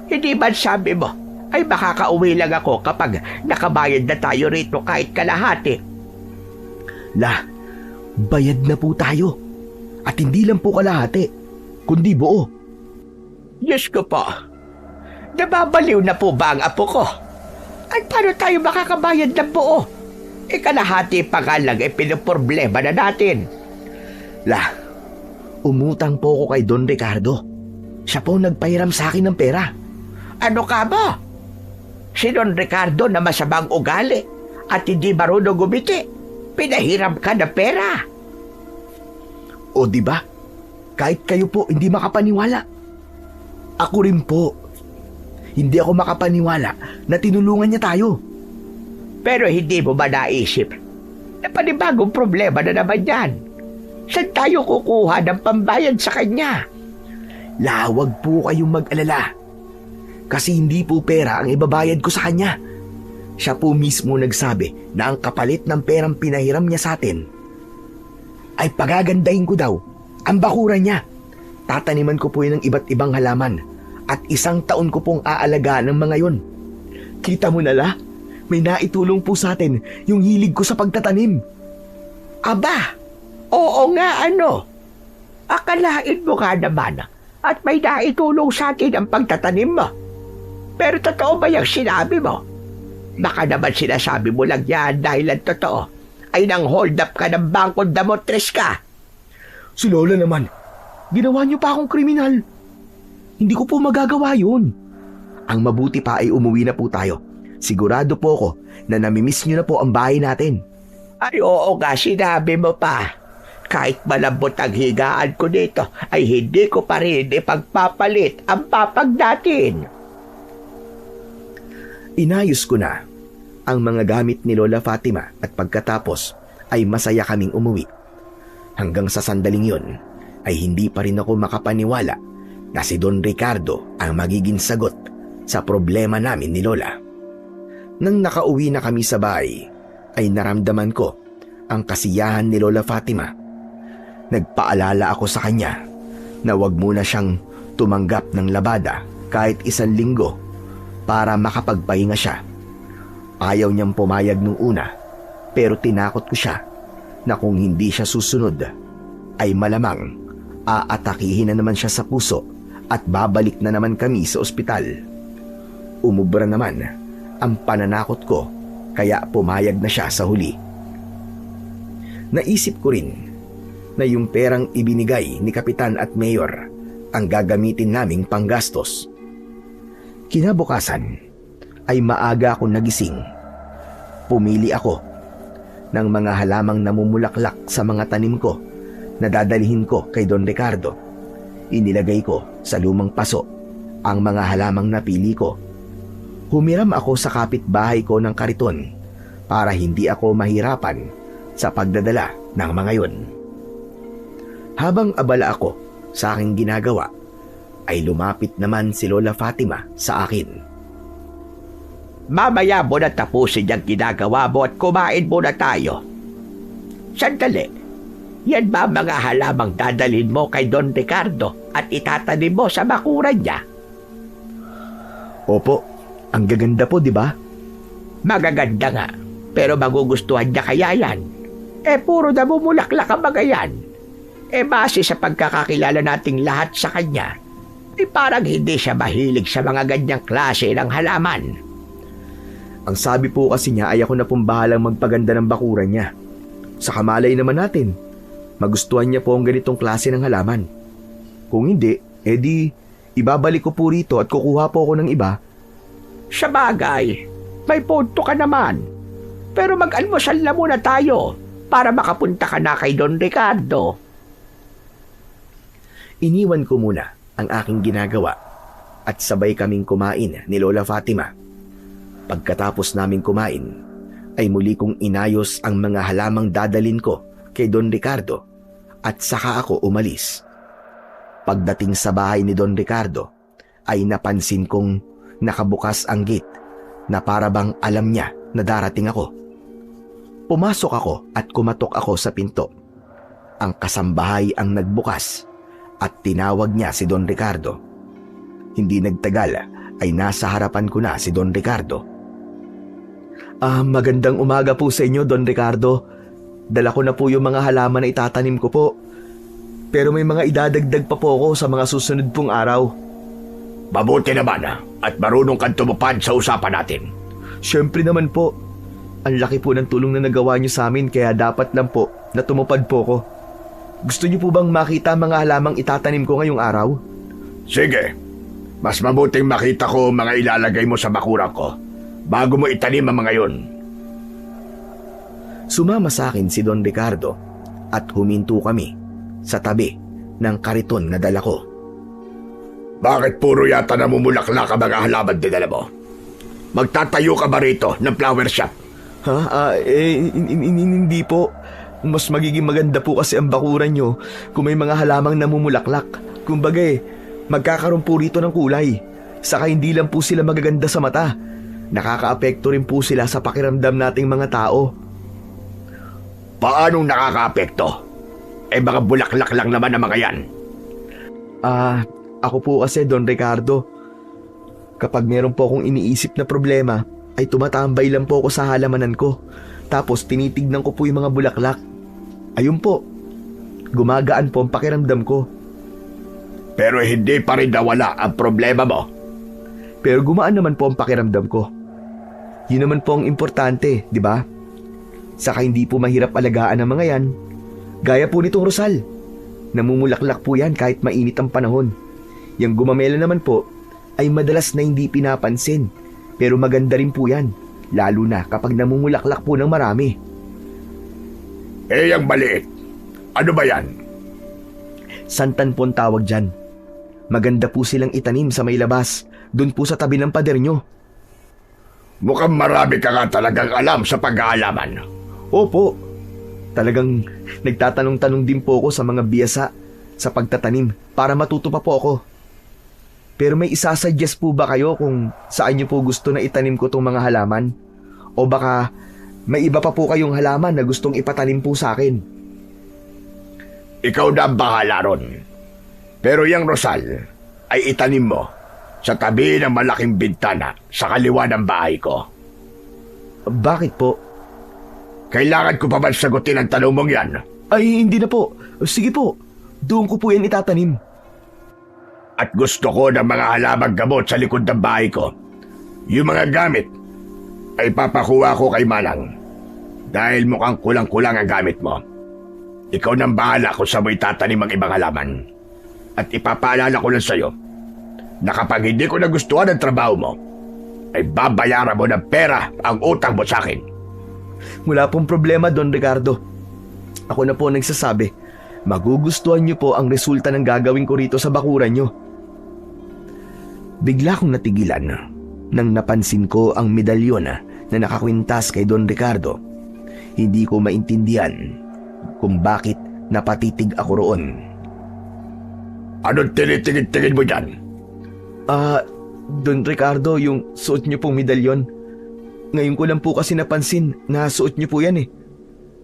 Hindi ba sabi mo ay makakauwi lang ako kapag nakabayad na tayo rito kahit kalahati? La, bayad na po tayo at hindi lang po kalahati kundi buo. Diyos ko po, nababaliw na po ba ang apo ko? At paano tayo makakabayad ng buo? Kalahati pa nga lang pinoproblema na natin. La, umutang po ako kay Don Ricardo. Siya po nagpahiram sa akin ng pera. Ano ka ba? Si Don Ricardo na masamang ugali at hindi marunong gumiti, pinahiram ka ng pera. O di ba? Kahit kayo po hindi makapaniwala. Ako rin po. Hindi ako makapaniwala na tinulungan niya tayo. Pero hindi mo ba naisip na panibagong problema na naman yan? Saan tayo kukuha ng pambayad sa kanya? Lawag po kayong mag-alala. Kasi hindi po pera ang ibabayad ko sa kanya. Siya po mismo nagsabi na ang kapalit ng perang pinahiram niya sa atin ay pagagandahin ko daw ang bakuran niya. Tataniman ko po yun ng iba't ibang halaman at 1 taon ko pong aalagaan ng mga yon. Kita mo na la, may naitulong po sa atin yung hilig ko sa pagtatanim. Aba, oo nga ano. Akalain mo nga naman at may naitulong sa atin ang pagtatanim mo. Pero totoo ba yung sinabi mo? Baka naman sinasabi mo lang yan dahil ang totoo ay nang hold up ka ng Bangko Damotres ka. Si Lola naman, ginawa niyo pa akong kriminal. Hindi ko po magagawa yun. Ang mabuti pa ay umuwi na po tayo. Sigurado po ako na namimiss niyo na po ang bahay natin. Ay oo nga, sinabi mo pa. Kahit malambot ang higaan ko dito, ay hindi ko pa rin ipagpapalit ang papag natin. Inayos ko na ang mga gamit ni Lola Fatima at pagkatapos ay masaya kaming umuwi. Hanggang sa sandaling yun ay hindi pa rin ako makapaniwala na si Don Ricardo ang magiging sagot sa problema namin ni Lola. Nang nakauwi na kami sa bahay ay naramdaman ko ang kasiyahan ni Lola Fatima. Nagpaalala ako sa kanya na wag muna siyang tumanggap ng labada kahit 1 linggo para makapagpahinga siya. Ayaw niyang pumayag nung una pero tinakot ko siya na kung hindi siya susunod ay malamang aatakihin na naman siya sa puso at babalik na naman kami sa ospital. Umubra naman ang pananakot ko kaya pumayag na siya sa huli. Naisip ko rin na yung perang ibinigay ni Kapitan at Mayor ang gagamitin naming panggastos. Kinabukasan ay maaga akong nagising. Pumili ako ng mga halamang namumulaklak sa mga tanim ko na dadalhin ko kay Don Ricardo. Inilagay ko sa lumang paso ang mga halamang napili ko. Humiram ako sa kapitbahay ko ng kariton para hindi ako mahirapan sa pagdadala ng mga yon. Habang abala ako sa aking ginagawa, ay lumapit naman si Lola Fatima sa akin. Mamaya mo na tapusin yung ginagawa mo at kumain muna tayo. Sandali, yan ba mga halamang dadalhin mo kay Don Ricardo at itatanim mo sa bakuran niya? Opo, ang gaganda po, di ba? Magaganda nga, pero magugustuhan niya kaya yan. Puro namumulaklak ang mga yan. Base sa pagkakakilala nating lahat sa kanya, parang hindi siya mahilig sa mga ganyang klase ng halaman. Ang sabi po kasi niya ay ako na pong bahalang magpaganda ng bakuran niya. Sa kamalay naman natin, magustuhan niya po ang ganitong klase ng halaman. Kung hindi, edi ibabalik ko po rito at kukuha po ako ng iba. Sa bagay, may punto ka naman. Pero mag-almusal na muna tayo para makapunta ka na kay Don Ricardo. Iniwan ko muna ang aking ginagawa at sabay kaming kumain ni Lola Fatima. Pagkatapos naming kumain, ay muli kong inayos ang mga halamang dadalin ko kay Don Ricardo at saka ako umalis. Pagdating sa bahay ni Don Ricardo, ay napansin kong nakabukas ang gate na para bang alam niya na darating ako. Pumasok ako at kumatok ako sa pinto. Ang kasambahay ang nagbukas at tinawag niya si Don Ricardo. Hindi nagtagal ay nasa harapan ko na si Don Ricardo. Magandang umaga po sa inyo, Don Ricardo. Dala ko na po yung mga halaman na itatanim ko po. Pero may mga idadagdag pa po ako sa mga susunod pong araw. Mabuti naman at marunong kang tumupad sa usapan natin. Siyempre naman po. Ang laki po ng tulong na nagawa niyo sa amin kaya dapat lang po na tumupad po ko. Gusto niyo po bang makita ang mga halamang itatanim ko ngayong araw? Sige, mas mabuting makita ko ang mga ilalagay mo sa bakuran ko bago mo itanim ang mga yun. Sumama sa akin si Don Ricardo at huminto kami sa tabi ng kariton na dala ko. Bakit puro yata namumulaklak ang mga halaman dinala mo? Magtatayo ka ba rito ng flower shop? Hindi po. Mas magiging maganda po kasi ang bakuran nyo kung may mga halamang namumulaklak. Kumbaga magkakaroon po rito ng kulay. Saka hindi lang po sila magaganda sa mata. Nakakaapekto rin po sila sa pakiramdam nating mga tao. Paanong nakakaapekto? Mga bulaklak lang naman ang mga yan. Ako po kasi, Don Ricardo, kapag meron po akong iniisip na problema, ay tumatambay lang po ako sa halamanan ko. Tapos tinitignan ko po yung mga bulaklak. Ayun po, gumagaan po ang pakiramdam ko. Pero hindi pa rin nawala ang problema mo. Pero gumaan naman po ang pakiramdam ko. Yun naman po ang importante, di ba? Saka hindi po mahirap alagaan ang mga yan. Gaya po nitong rosal. Namumulaklak po yan kahit mainit ang panahon. Yang gumamela naman po ay madalas na hindi pinapansin. Pero maganda rin po yan. Lalo na kapag namumulaklak po ng marami. Ang maliit. Ano ba yan? Santan po ang tawag dyan. Maganda po silang itanim sa may labas. Doon po sa tabi ng pader nyo. Mukhang marami ka nga talagang alam sa pag-aalaman. Opo. Talagang nagtatanong-tanong din po ako sa mga biyasa sa pagtatanim para matuto pa po ako. Pero may isasuggest po ba kayo kung saan nyo po gusto na itanim ko tong mga halaman? O baka may iba pa po kayong halaman na gustong ipatanim po sa akin? Ikaw na ang bahala ron. Pero yung rosal ay itanim mo sa tabi ng malaking bintana sa kaliwa ng bahay ko. Bakit po? Kailangan ko pa ba sagutin ang tanong mong yan? Ay, hindi na po. Sige po, doon ko po yan itatanim. At gusto ko ng mga halamang gamot sa likod ng bahay ko. Yung mga gamit ay papakuha ko kay Manang. Dahil mukhang kulang-kulang ang gamit mo. Ikaw nang bahala kung saan mo itatanim ang ibang halaman. At ipapaalala ko lang sa'yo na kapag hindi ko nagustuhan ang trabaho mo, ay babayaran mo ng pera ang utang mo sa akin. Wala pong problema, Don Ricardo. Ako na po nagsasabi, magugustuhan niyo po ang resulta ng gagawin ko rito sa bakuran niyo. Bigla kong natigilan nang napansin ko ang medalyon na nakakwintas kay Don Ricardo. Hindi ko maintindihan kung bakit napatitig ako roon. Anong tinitingin-tingin mo dyan? Don Ricardo, yung suot niyo pong medalyon. Ngayon ko lang po kasi napansin na suot niyo po yan eh.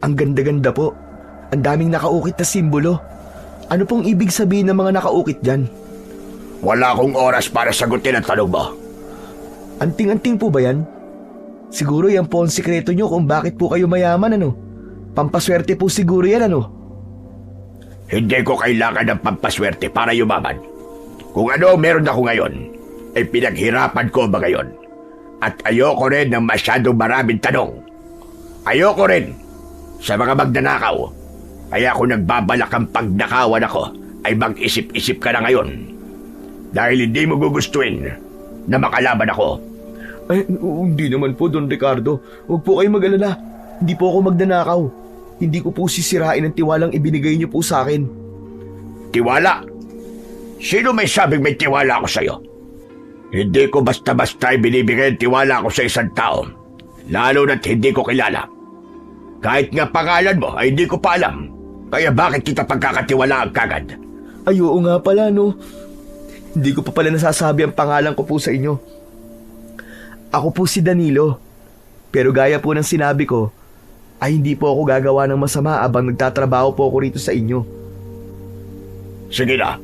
Ang ganda-ganda po. Ang daming nakaukit na simbolo. Ano pong ibig sabihin ng mga nakaukit dyan? Wala akong oras para sagutin ang tanong mo. Anting-anting po ba yan? Siguro yan po ang sikreto nyo kung bakit po kayo mayaman, ano? Pampaswerte po siguro yan, ano? Hindi ko kailangan ng pampaswerte para yumaman. Kung ano meron ako ngayon, ay pinaghirapan ko ba ngayon? At ayoko rin ng masyadong maraming tanong. Ayoko rin sa mga magnanakaw. Kaya kung nagbabalak ang pagnakawan ako, ay mag-isip-isip ka na ngayon. Dahil hindi mo gugustuhin na makalaban ako. Ay, hindi naman po, Don Ricardo. Huwag po kayong mag-alala. Hindi po ako magnanakaw. Hindi ko po sisirain ang tiwalang ibinigay niyo po sa akin. Tiwala? Sino may sabing may tiwala ako sa'yo? Hindi ko basta-basta binibigay ang tiwala ko sa isang tao. Lalo na't hindi ko kilala. Kahit nga pangalan mo ay hindi ko pa alam. Kaya bakit kita pagkakatiwalaan kagad? Ay, oo nga pala, no? Hindi ko pa pala nasasabi ang pangalan ko po sa inyo. Ako po si Danilo. Pero gaya po ng sinabi ko, ay hindi po ako gagawa ng masama abang nagtatrabaho po ako rito sa inyo. Sige na.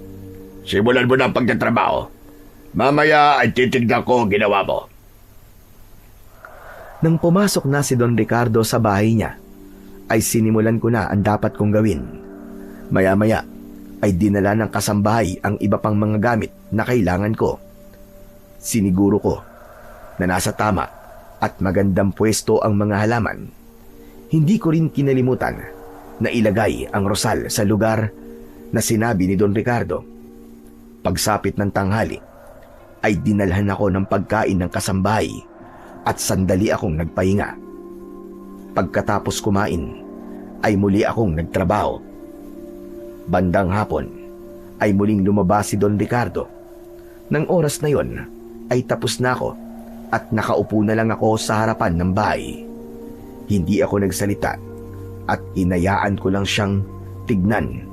Simulan mo na ang pagtatrabaho. Mamaya ay titignan ko ang ginawa mo. Nang pumasok na si Don Ricardo sa bahay niya, ay sinimulan ko na ang dapat kong gawin. Maya-maya ay dinala ng kasambahay ang iba pang mga gamit na kailangan ko. Siniguro ko na nasa tama at magandang pwesto ang mga halaman, hindi ko rin kinalimutan na ilagay ang rosal sa lugar na sinabi ni Don Ricardo. Pagsapit ng tanghali, ay dinalhan ako ng pagkain ng kasambahay at sandali akong nagpahinga. Pagkatapos kumain, ay muli akong nagtrabaho. Bandang hapon, ay muling lumabas si Don Ricardo. Nang oras na yon, ay tapos na ako at nakaupo na lang ako sa harapan ng bahay. Hindi ako nagsalita at inayaan ko lang siyang tignan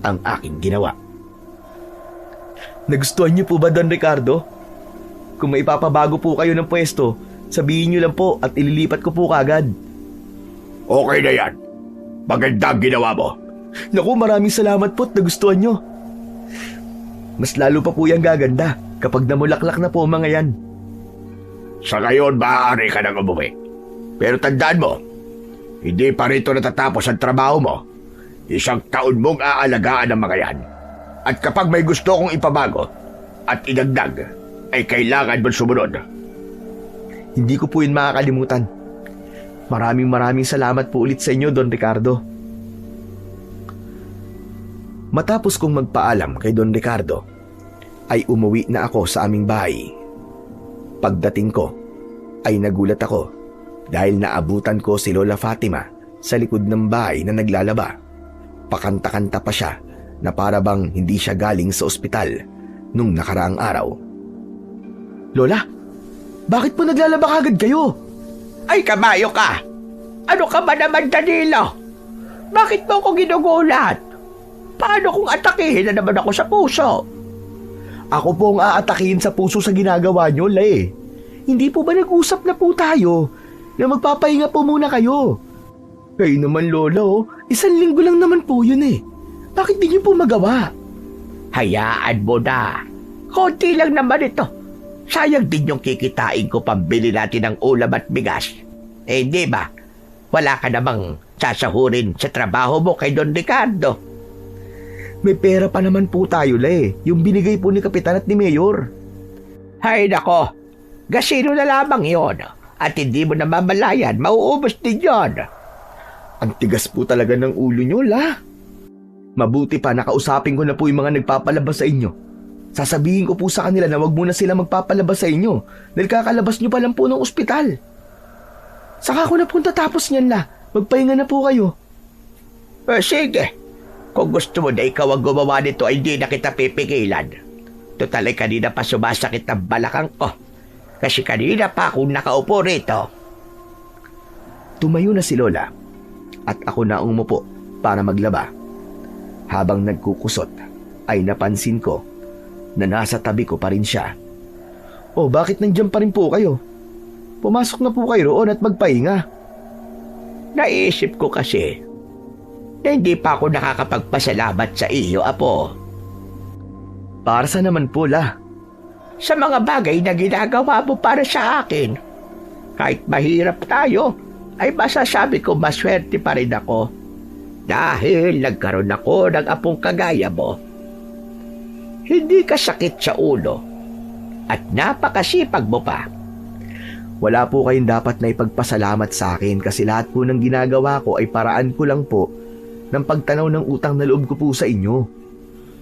ang aking ginawa. Nagustuhan niyo po ba, Don Ricardo? Kung may ipapabago po kayo ng pwesto, sabihin niyo lang po at ililipat ko po kagad. Okay na yan. Magandang ginawa mo. Naku, maraming salamat po at nagustuhan niyo. Mas lalo pa po yung gaganda kapag namulaklak na po ang mga yan. Sa ngayon, maaari ka nang umuwi. Pero tandaan mo, hindi pa rito natatapos ang trabaho mo. 1 taon mong aalagaan ang mga yan. At kapag may gusto kong ipabago at idagdag, ay kailangan mo sumunod. Hindi ko po yun makakalimutan. Maraming salamat po ulit sa inyo, Don Ricardo. Matapos kong magpaalam kay Don Ricardo, ay umuwi na ako sa aming bahay. Pagdating ko, ay nagulat ako dahil naabutan ko si Lola Fatima sa likod ng bahay na naglalaba. Pakanta-kanta pa siya na para bang hindi siya galing sa ospital nung nakaraang araw. Lola, bakit po naglalaba kagad kayo? Ay, kamayo ka! Ano ka ba naman, Danilo? Bakit mo ako ginugulat? Paano kung atakihin na naman ako sa puso? Ako po ang aatakihin sa puso sa ginagawa niyo, La eh. Hindi po ba nag-usap na po tayo na magpapahinga po muna kayo? Kayo naman, Lola, 1 linggo lang naman po yun eh. Bakit di niyo po magawa? Hayaan mo na. Konti lang naman ito. Sayang din yung kikitain ko pambili natin ng ulam at bigas. Eh, di ba? Wala ka namang sasahurin sa trabaho mo kay Don Ricardo. May pera pa naman po tayo, La eh. Yung binigay po ni Kapitan at ni Mayor. Hay nako, gasino na lamang yon. At hindi mo namamalayan, mauubos din yon. Ang tigas po talaga ng ulo niyo, La. Mabuti pa nakausapin ko na po yung mga nagpapalabas sa inyo. Sasabihin ko po sa kanila na wag muna sila magpapalabas sa inyo dahil kakalabas nyo pa lang po ng ospital. Saka ko na po tatapos niyan, La. Magpahinga na po kayo. Sige. Kung gusto mo na ikaw ang gumawa nito ay hindi na kita pipigilan. Total ay kanina pa sumasakit ang balakang ko. Kasi kanina pa akong nakaupo rito. Tumayo na si Lola at ako na umupo para maglaba. Habang nagkukusot ay napansin ko na nasa tabi ko pa rin siya. Oh, bakit nandiyan pa rin po kayo? Pumasok na po kayo roon at magpahinga. Naisip ko kasi na hindi pa ako nakakapagpasalamat sa iyo, Apo. Para sa naman po, La? Sa mga bagay na ginagawa mo para sa akin. Kahit mahirap tayo, ay masasabi ko maswerte pa rin ako. Dahil nagkaroon ako ng apong kagaya mo. Hindi ka sakit sa ulo. At napakasipag mo pa. Wala po kayong dapat na ipagpasalamat sa akin kasi lahat po ng ginagawa ko ay paraan ko lang po ng pagtanaw ng utang na loob ko po sa inyo.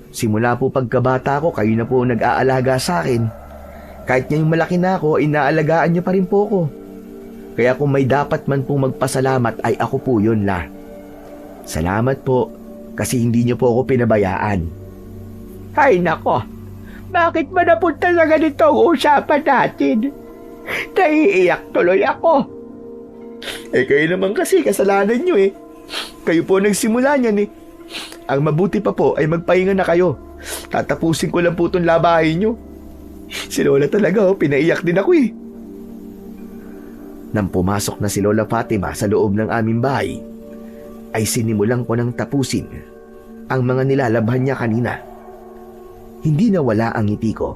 Simula po pagkabata ko, kayo na po nag-aalaga sa akin. Kahit ngayong malaki na ako, inaalagaan niyo pa rin po ko. Kaya kung may dapat man pong magpasalamat ay ako po yun, La. Salamat po kasi hindi niyo po ako pinabayaan. Ay nako, bakit ba napunta sa ganito ang usapan natin? Naiiyak tuloy ako. Eh kayo naman kasi, kasalanan niyo eh. Kayo po nagsimula niyan eh. Ang mabuti pa po ay magpahinga na kayo. Tatapusin ko lang po itong labahin niyo. Si Lola talaga pinaiyak din ako eh. Nang pumasok na si Lola Fatima sa loob ng aming bahay, ay sinimulan ko ng tapusin ang mga nilalabhan niya kanina. Hindi nawala ang ngiti ko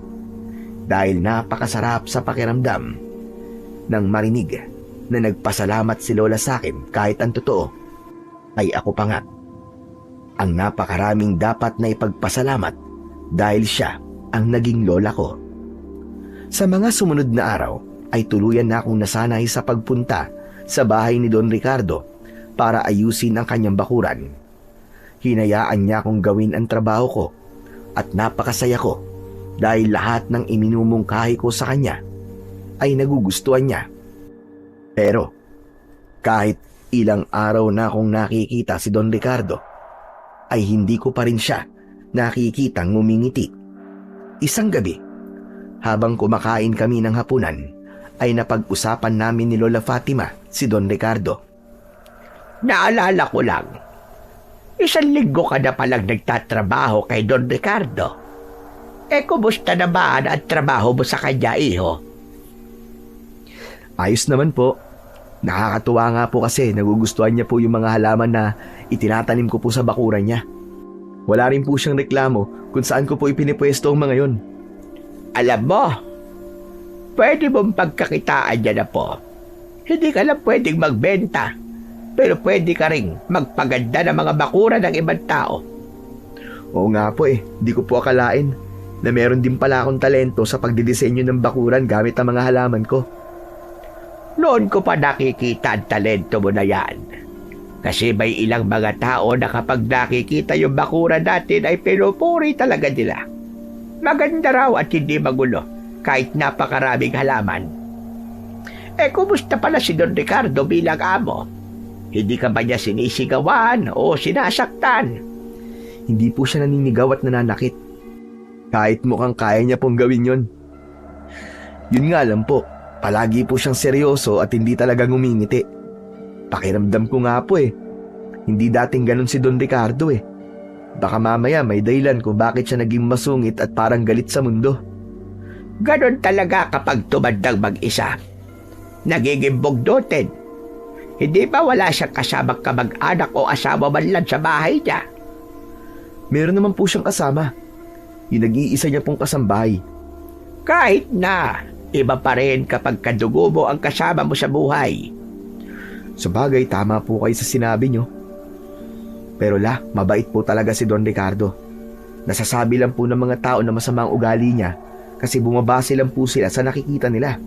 dahil napakasarap sa pakiramdam nang marinig na nagpasalamat si Lola sa akin kahit ang totoo ay ako pa nga ang napakaraming dapat na ipagpasalamat dahil siya ang naging lola ko. Sa mga sumunod na araw ay tuluyan na akong nasanay sa pagpunta sa bahay ni Don Ricardo para ayusin ang kanyang bakuran. Hinayaan niya akong gawin ang trabaho ko at napakasaya ko dahil lahat ng iminumungkahi ko sa kanya ay nagugustuhan niya. Pero kahit ilang araw na akong nakikita si Don Ricardo, ay hindi ko pa rin siya nakikitang ngumingiti. Isang gabi, habang kumakain kami ng hapunan, ay napag-usapan namin ni Lola Fatima si Don Ricardo. Naalala ko lang, 1 linggo ka na palang nagtatrabaho kay Don Ricardo. Kumusta naman ang trabaho mo sa kanya, iho? Ayos naman po. Nakakatuwa nga po kasi nagugustuhan niya po yung mga halaman na itinatanim ko po sa bakuran niya. Wala rin po siyang reklamo kung saan ko po ipinipwesto ang mga yon. Alam mo, pwede mong pagkakitaan niya na po. Hindi ka lang pwedeng magbenta, pero pwede ka ring magpaganda ng mga bakuran ng ibang tao. Oo nga po di ko po akalain na meron din pala akong talento sa pagdidisenyo ng bakuran gamit ang mga halaman ko. Noon ko pa nakikita ang talento mo na yan. Kasi may ilang mga tao na kapag nakikita yung bakuran natin ay pinupuri talaga nila. Maganda raw at hindi magulo kahit napakaraming halaman. Kumusta pala si Don Ricardo bilang amo? Hindi ka ba niya sinisigawan o sinasaktan? Hindi po siya naninigaw at nananakit. Kahit mukhang kaya niya pong gawin yon. Yun nga lang po, palagi po siyang seryoso at hindi talaga ngumingiti. Pakiramdam ko nga po hindi dating ganun si Don Ricardo Baka mamaya may dahilan kung bakit siya naging masungit at parang galit sa mundo. Ganon talaga kapag tumandang mag-isa. Nagiging bugdutin. Hindi ba wala siyang kasamang kamag-anak o asawa man lang sa bahay niya? Meron naman po siyang kasama. Yung nag-iisa niya pong kasambahay. Kahit na, iba pa rin kapag kadugo mo ang kasama mo sa buhay. Sabagay, tama po kayo sa sinabi niyo. Pero mabait po talaga si Don Ricardo. Nasasabi lang po ng mga tao na masama ang ugali niya kasi bumabase lang po sila sa nakikita nila.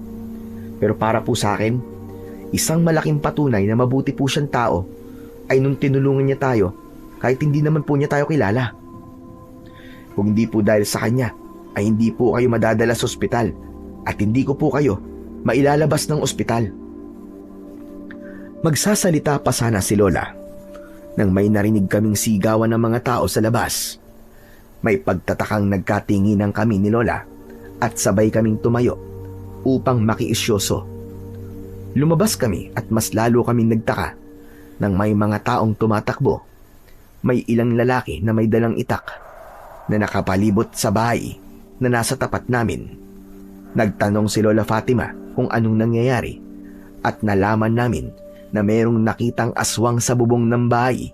Pero para po sa akin, isang malaking patunay na mabuti po siyang tao ay nung tinulungan niya tayo kahit hindi naman po niya tayo kilala. Kung hindi po dahil sa kanya, ay hindi po kayo madadala sa ospital at hindi ko po kayo mailalabas ng ospital. Magsasalita pa sana si Lola nang may narinig kaming sigawan ng mga tao sa labas. May pagtatakang nagkatinginan kami ni Lola at sabay kaming tumayo upang makiisyoso. Lumabas kami at mas lalo kaming nagtaka nang may mga taong tumatakbo. May ilang lalaki na may dalang itak na nakapalibot sa bahay na nasa tapat namin. Nagtanong si Lola Fatima kung anong nangyayari at nalaman namin na mayroong nakitang aswang sa bubong ng bahay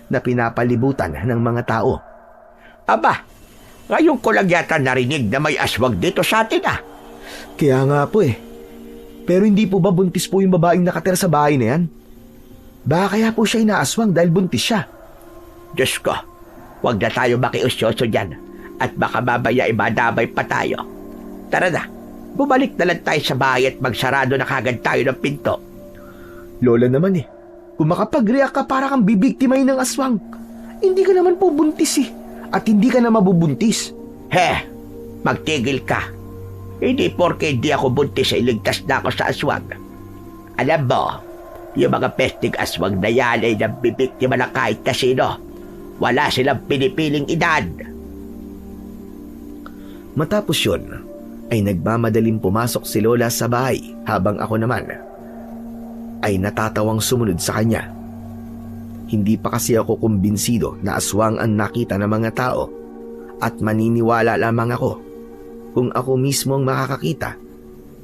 na pinapalibutan ng mga tao. Aba, ngayon ko lang yata narinig na may aswang dito sa atin Kaya nga po Pero hindi po ba buntis po yung babaeng nakatira sa bahay na yan? Baka kaya po siya inaaswang dahil buntis siya. Diyos ko, huwag na tayo makiusyoso dyan at baka babaya madamay pa tayo. Tara na, bumalik na lang tayo sa bahay at magsarado na kagad tayo ng pinto. Lola naman kung makapag-react ka para kang bibiktimay ng aswang, hindi ka naman po buntis at hindi ka na mabubuntis. Magtigil ka. Hindi porke hindi ako buntis ay iligtas na ako sa aswang. Alam mo, yung mga pesting aswang na yan ay nabibiktima na kahit kasino. Wala silang pinipiling edad. Matapos yun, ay nagmamadaling pumasok si Lola sa bahay habang ako naman ay natatawang sumunod sa kanya. Hindi pa kasi ako kumbinsido na aswang ang nakita ng mga tao at maniniwala lamang ako kung ako mismo ang makakakita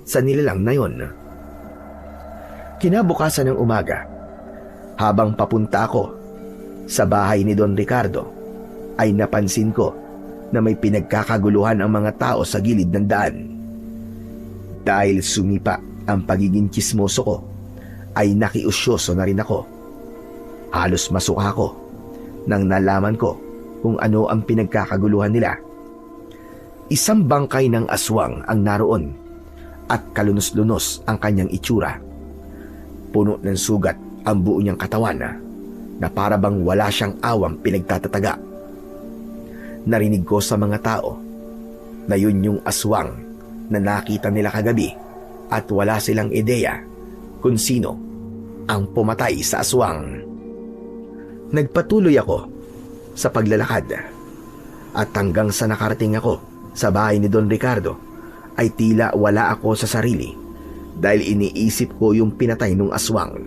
sa nilalang na yon. Kinabukasan ng umaga, habang papunta ako sa bahay ni Don Ricardo, ay napansin ko na may pinagkakaguluhan ang mga tao sa gilid ng daan. Dahil sumipa ang pagiging tsismoso ko, ay nakiusyoso na rin ako. Halos masuka ko nang nalaman ko kung ano ang pinagkakaguluhan nila. Isang bangkay ng aswang ang naroon at kalunos-lunos ang kanyang itsura. Puno ng sugat ang buo niyang katawan na para bang wala siyang awang pinagtatataga. Narinig ko sa mga tao na yun yung aswang na nakita nila kagabi at wala silang ideya kung sino ang pumatay sa aswang. Nagpatuloy ako sa paglalakad at hanggang sa nakarating ako sa bahay ni Don Ricardo ay tila wala ako sa sarili dahil iniisip ko yung pinatay nung aswang.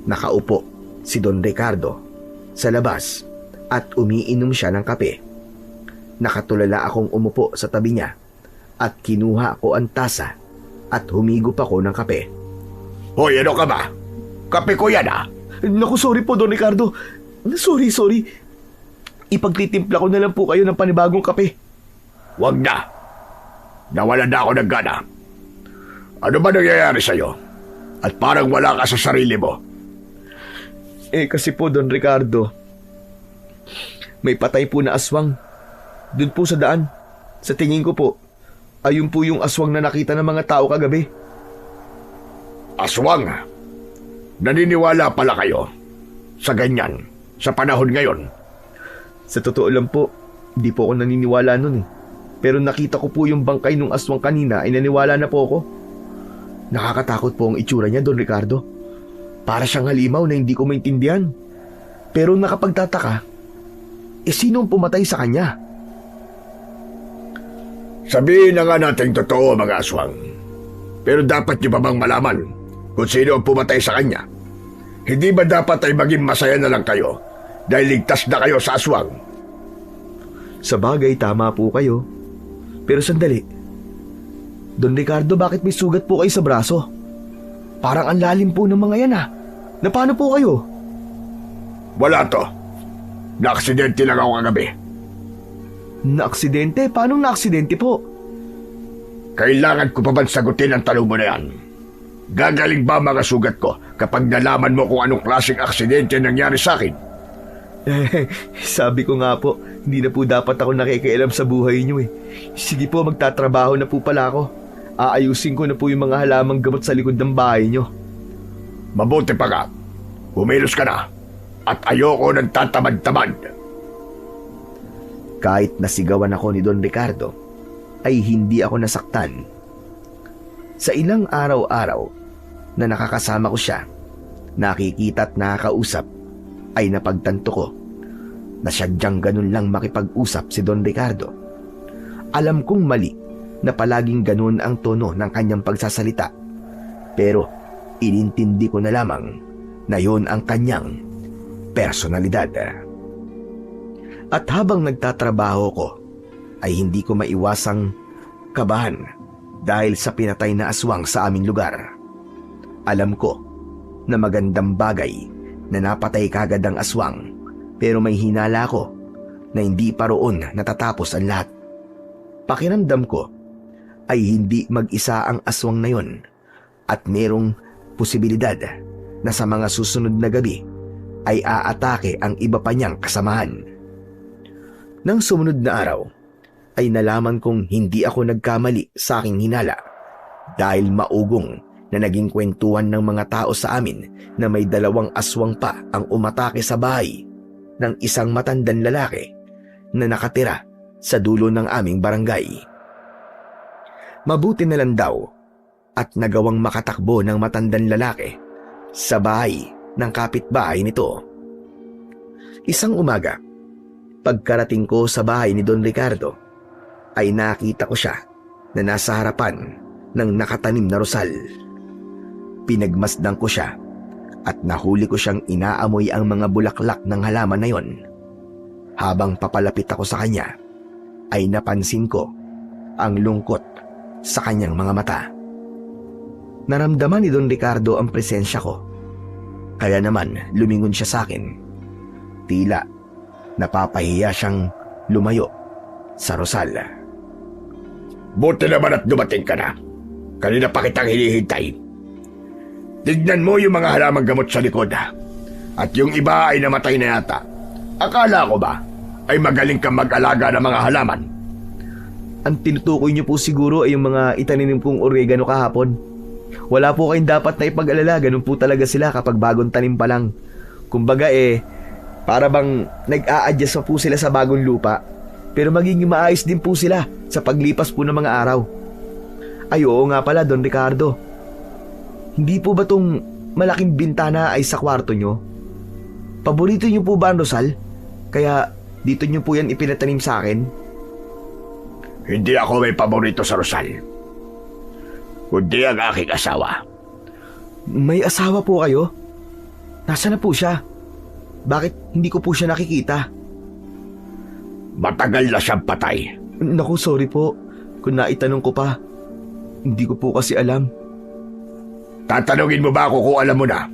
Nakaupo si Don Ricardo sa labas at umiinom siya ng kape. Nakatulala akong umupo sa tabi niya at kinuha ko ang tasa at humigop ako ng kape. Hoy, ano ka ba? Kape ko yan ah. Naku, sorry po, Don Ricardo. Sorry. Ipagtitimpla ko na lang po kayo ng panibagong kape. Wag na. Nawalan na ako ng gana. Ano ba nangyayari sa'yo? At parang wala ka sa sarili mo. Kasi po, Don Ricardo, may patay po na aswang. Doon po sa daan. Sa tingin ko po, ayun po yung aswang na nakita ng mga tao kagabi. Aswang? Naniniwala pala kayo sa ganyan, sa panahon ngayon? Sa totoo lang po, hindi po ako naniniwala nun eh. Pero nakita ko po yung bangkay nung aswang kanina ay naniwala na po ako. Nakakatakot po ang itsura niya, Don Ricardo. Para siyang halimaw na hindi ko maintindihan. Pero nakapagtataka, sino ang pumatay sa kanya? Sabihin na nga natin totoo, mga aswang. Pero dapat niyo ba bang malaman kung sino ang pumatay sa kanya? Hindi ba dapat ay maging masaya na lang kayo dahil ligtas na kayo sa aswang? Sa bagay, tama po kayo. Pero sandali. Don Ricardo, bakit may sugat po kayo sa braso? Parang ang lalim po ng mga yan ah. Na paano po kayo? Wala to. Na-aksidente lang ako kagabi. Na-aksidente? Paano na-aksidente po? Kailangan ko pa ba sagutin ang tanong mo na yan? Gagaling ba mga sugat ko kapag nalaman mo kung anong klaseng aksidente nangyari sa akin? Sabi ko nga po, hindi na po dapat ako nakikialam sa buhay niyo eh. Sige po, magtatrabaho na po pala ako. Aayusin ko na po yung mga halamang gamot sa likod ng bahay niyo. Mabuti pa nga. Kumilos ka na. At ayoko ng tatamad-tamad. Kahit nasigawan ako ni Don Ricardo, ay hindi ako nasaktan. Sa ilang araw-araw na nakakasama ko siya, nakikita at nakakausap, ay napagtanto ko na sadyang ganun lang makipag-usap si Don Ricardo. Alam kong mali na palaging ganun ang tono ng kanyang pagsasalita, pero inintindi ko na lamang na yon ang kanyang personalidad. At habang nagtatrabaho ko, ay hindi ko maiwasang kabahan dahil sa pinatay na aswang sa aming lugar. Alam ko na magandang bagay na napatay kagad ang aswang, pero may hinala ko na hindi pa roon natatapos ang lahat. Pakiramdam ko ay hindi mag-isa ang aswang na yon at merong posibilidad na sa mga susunod na gabi ay aatake ang iba pa niyang kasamahan. Nang sumunod na araw, ay nalaman kong hindi ako nagkamali sa aking hinala dahil maugong na naging kwentuhan ng mga tao sa amin na may 2 aswang pa ang umatake sa bahay ng isang matandang lalaki na nakatira sa dulo ng aming barangay. Mabuti na lang daw at nagawang makatakbo ng matandang lalaki sa bahay ng kapitbahay nito. Isang umaga, pagkarating ko sa bahay ni Don Ricardo, ay nakita ko siya na nasa harapan ng nakatanim na rosal. Pinagmasdan ko siya at nahuli ko siyang inaamoy ang mga bulaklak ng halaman na yon. Habang papalapit ako sa kanya, ay napansin ko ang lungkot sa kanyang mga mata. Naramdaman ni Don Ricardo ang presensya ko, kaya naman lumingon siya sa akin. Tila napapahiya siyang lumayo sa rosal. Buti naman at dumating ka na. Kanina pa kitang hinihintay. Tignan mo yung mga halamang gamot sa likod. At yung iba ay namatay na yata. Akala ko ba ay magaling kang mag-alaga ng mga halaman? Ang tinutukoy niyo po siguro ay yung mga itaninim kong oregano kahapon. Wala po kayong dapat na ipag-alala, ganun po talaga sila kapag bagong tanim pa lang. Kumbaga para bang nag-a-adjust pa po sila sa bagong lupa. Pero magiging maayos din po sila sa paglipas po ng mga araw. Ay oo nga pala, Don Ricardo. Hindi po ba tong malaking bintana ay sa kwarto nyo? Paborito nyo po ba ang rosal? Kaya dito nyo po yan ipinatanim sa akin? Hindi ako may paborito sa rosal, kundi ang aking asawa. May asawa po kayo? Nasaan na po siya? Bakit hindi ko po siya nakikita? Matagal na siyang patay. Naku, sorry po. Kung naitanong ko pa, hindi ko po kasi alam. Tatanungin mo ba ako kung alam mo na?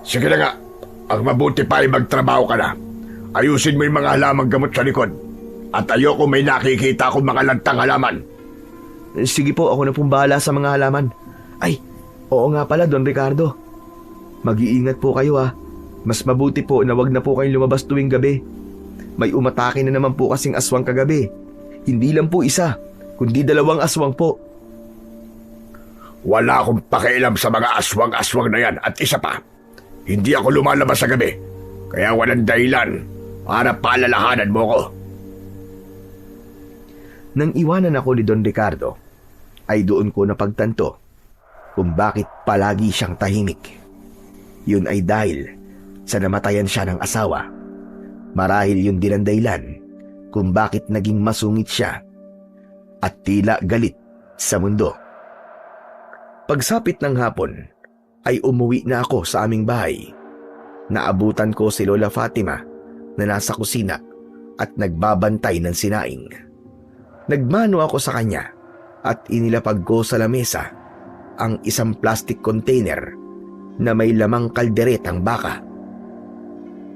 Sige na nga, ang mabuti pa ay magtrabaho ka na. Ayusin mo yung mga halamang gamot sa likod. At ayoko may nakikita akong mga lantang halaman. Sige po, ako na pong bahala sa mga halaman. Ay, oo nga pala, Don Ricardo. Mag-iingat po kayo Mas mabuti po na wag na po kayong lumabas tuwing gabi. May umatake na naman po kasing aswang kagabi. Hindi lang po isa, kundi 2 aswang po. Wala akong pakialam sa mga aswang-aswang na yan. At isa pa, hindi ako lumalabas sa gabi. Kaya walang dahilan para paalalahanan mo ko. Nang iwanan ako ni Don Ricardo, ay doon ko napagtanto kung bakit palagi siyang tahimik. Yun ay dahil sa namatayan siya ng asawa. Marahil yun din ang dahilan kung bakit naging masungit siya at tila galit sa mundo. Pagsapit ng hapon, ay umuwi na ako sa aming bahay. Naabutan ko si Lola Fatima na nasa kusina at nagbabantay ng sinaing. Nagmano ako sa kanya at inilapag ko sa lamesa ang isang plastic container na may lamang kalderetang baka.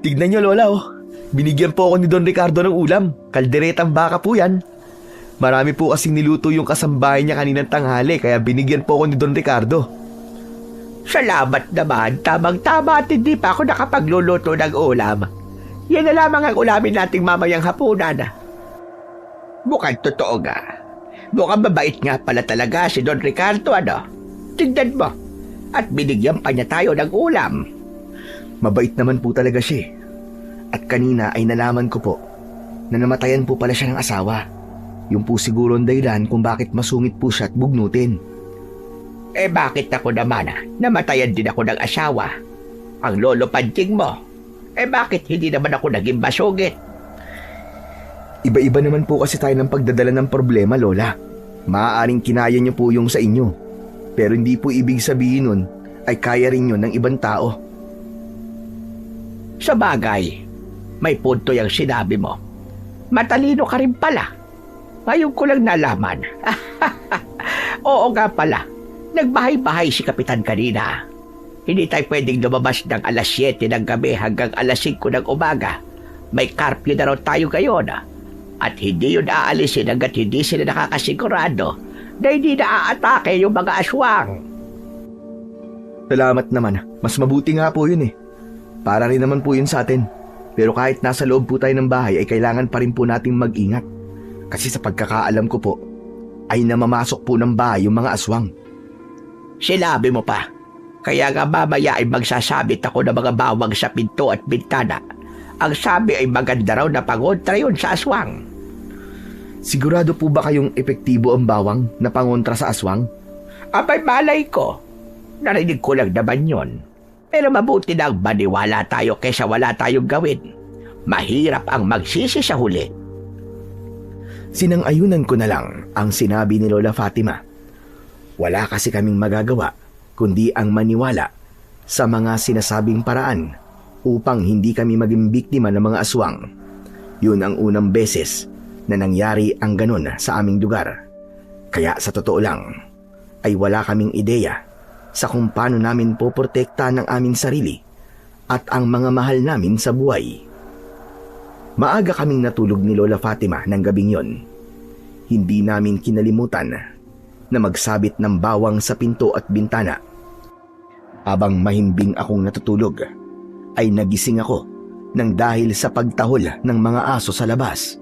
Tignan niyo, Lola, binigyan po ako ni Don Ricardo ng ulam. Kalderetang baka po yan. Marami po kasing niluto yung kasambahay niya kaninang tanghali, kaya binigyan po ako ni Don Ricardo. Salamat naman, tamang-tama at hindi pa ako nakapagluluto ng ulam. Yan na lamang ang ulamin nating mamayang hapunan. Mukhang totoo nga. Mukhang mabait nga pala talaga si Don Ricardo, Tignan mo. At binigyan pa niya tayo ng ulam. Mabait naman po talaga siya. At kanina ay nalaman ko po na namatayan po pala siya ng asawa. Yung po siguro ang dahilan kung bakit masungit po siya at bugnutin. Bakit ako naman namatayan din ako ng asawa? Ang lolo panting mo. Bakit hindi naman ako naging masungit? Iba-iba naman po kasi tayo ng pagdadala ng problema, Lola. Maaaring kinaya niyo po yung sa inyo. Pero hindi po ibig sabihin nun ay kaya rin yun ng ibang tao. Sa bagay, may punto yung sinabi mo. Matalino ka rin pala. Ngayon ko lang nalaman. Oo nga pala. Nagbahay-bahay si Kapitan kanina. Hindi tayo pwedeng lumabas ng alas 7 ng gabi hanggang alas 5 ng umaga. May curfew na raw tayo ngayon. At hindi yun aalisin hanggat hindi sila nakakasigurado na hindi naaatake yung mga aswang. Salamat naman. Mas mabuti nga po yun Para rin naman po yun sa atin. Pero kahit nasa loob po tayo ng bahay ay kailangan pa rin po nating mag-ingat. Kasi sa pagkakaalam ko po, ay namamasok po ng bahay yung mga aswang. Sinabi mo pa. Kaya nga mamaya ay magsasabit ako ng mga bawang sa pinto at bintana. Ang sabi ay maganda raw na pangontra yun sa aswang. Sigurado po ba kayong epektibo ang bawang na pangontra sa aswang? Abay malay ko. Narinig ko lang naman yun. Pero mabuti na maniwala tayo kaysa wala tayong gawin. Mahirap ang magsisi sa huli. Sinang-ayunan ko na lang ang sinabi ni Lola Fatima. Wala kasi kaming magagawa kundi ang maniwala sa mga sinasabing paraan upang hindi kami maging biktima ng mga aswang. Yun ang unang beses na nangyari ang ganun sa aming lugar. Kaya sa totoo lang, ay wala kaming ideya sa kung paano namin poprotekta ng aming sarili at ang mga mahal namin sa buhay. Maaga kaming natulog ni Lola Fatima ng gabing yon. Hindi namin kinalimutan na magsabit ng bawang sa pinto at bintana. Habang mahimbing akong natutulog, ay nagising ako nang dahil sa pagtahol ng mga aso sa labas.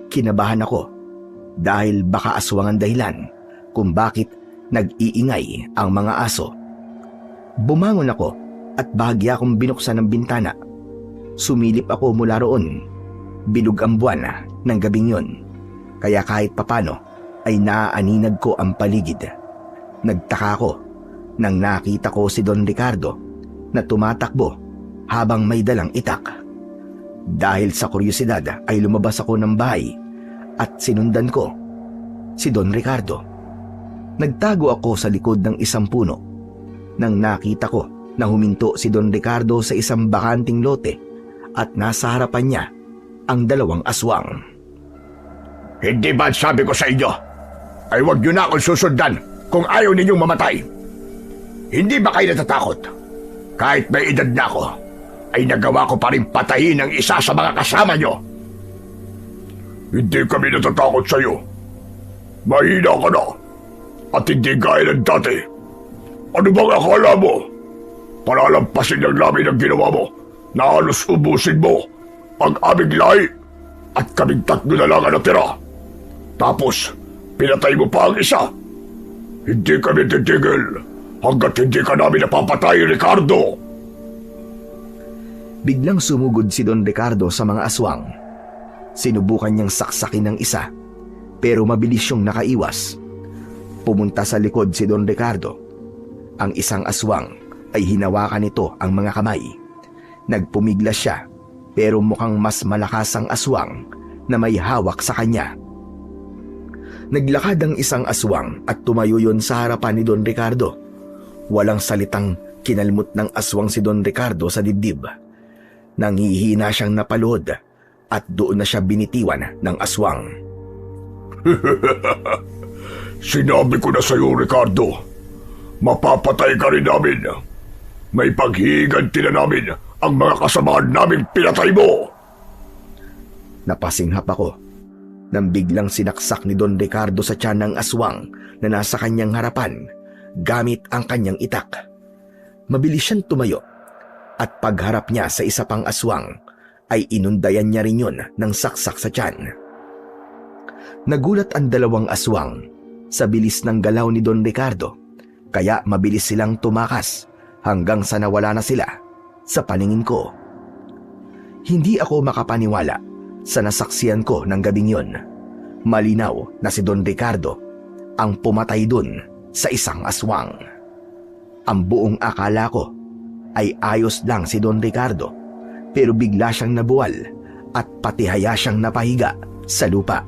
Kinabahan ako dahil baka aswang ang dahilan kung bakit nag-iingay ang mga aso. Bumangon ako at bahagya akong binuksan ng bintana. Sumilip ako mula roon. Bilog ang buwan ng gabing yun, kaya kahit papano ay naaaninag ko ang paligid. Nagtaka ako nang nakita ko si Don Ricardo na tumatakbo habang may dalang itak. Dahil sa kuryosidad ay lumabas ako ng bahay at sinundan ko si Don Ricardo. Nagtago ako sa likod ng isang puno nang nakita ko na huminto si Don Ricardo sa isang bakanting lote at nasa harapan niya ang dalawang aswang. Hindi ba sabi ko sa inyo ay huwag niyo na akong susundan kung ayaw ninyong mamatay? Hindi ba kayo natatakot? Kahit may edad na ako, ay nagawa ko pa rin patayin ang isa sa mga kasama niyo. Hindi kami natatakot sa iyo. Mahina ka na at hindi gaya ng dati. Ano bang akala mo? Palalampasin lang namin ang ginawa mo na halos ubusin mo ang aming lahi at kaming tatlo na lang ang natira. Tapos, pinatay mo pa ang isa. Hindi kami titigil hanggat hindi ka namin napapatay, Ricardo. Biglang sumugod si Don Ricardo sa mga aswang. Sinubukan niyang saksakin ng isa, pero mabilis siyang nakaiwas. Pumunta sa likod si Don Ricardo. Ang isang aswang ay hinawakan nito ang mga kamay. Nagpumiglas siya, pero mukhang mas malakas ang aswang na may hawak sa kanya. Naglakad ang isang aswang at tumayo yun sa harapan ni Don Ricardo. Walang salitang kinalmot ng aswang si Don Ricardo sa dibdib. Nanghihina siyang napalood at doon na siya binitiwan ng aswang. Sinabi ko na sa iyo, Ricardo. Mapapatay ka rin namin. May paghihiganti na namin ang mga kasamahan naming pinatay mo. Napasinghap ako nang biglang sinaksak ni Don Ricardo sa tiyan ng aswang na nasa kanyang harapan gamit ang kanyang itak. Mabilis siyang tumayo at pagharap niya sa isa pang aswang ay inundayan niya rin yun ng saksak sa tiyan. Nagulat ang dalawang aswang sa bilis ng galaw ni Don Ricardo, kaya mabilis silang tumakas hanggang sa nawala na sila sa paningin ko. Hindi ako makapaniwala sa nasaksiyan ko ng gabing yun. Malinaw na si Don Ricardo ang pumatay dun sa isang aswang. Ang buong akala ko ay ayos lang si Don Ricardo, pero bigla siyang nabuwal at patihaya siyang napahiga sa lupa.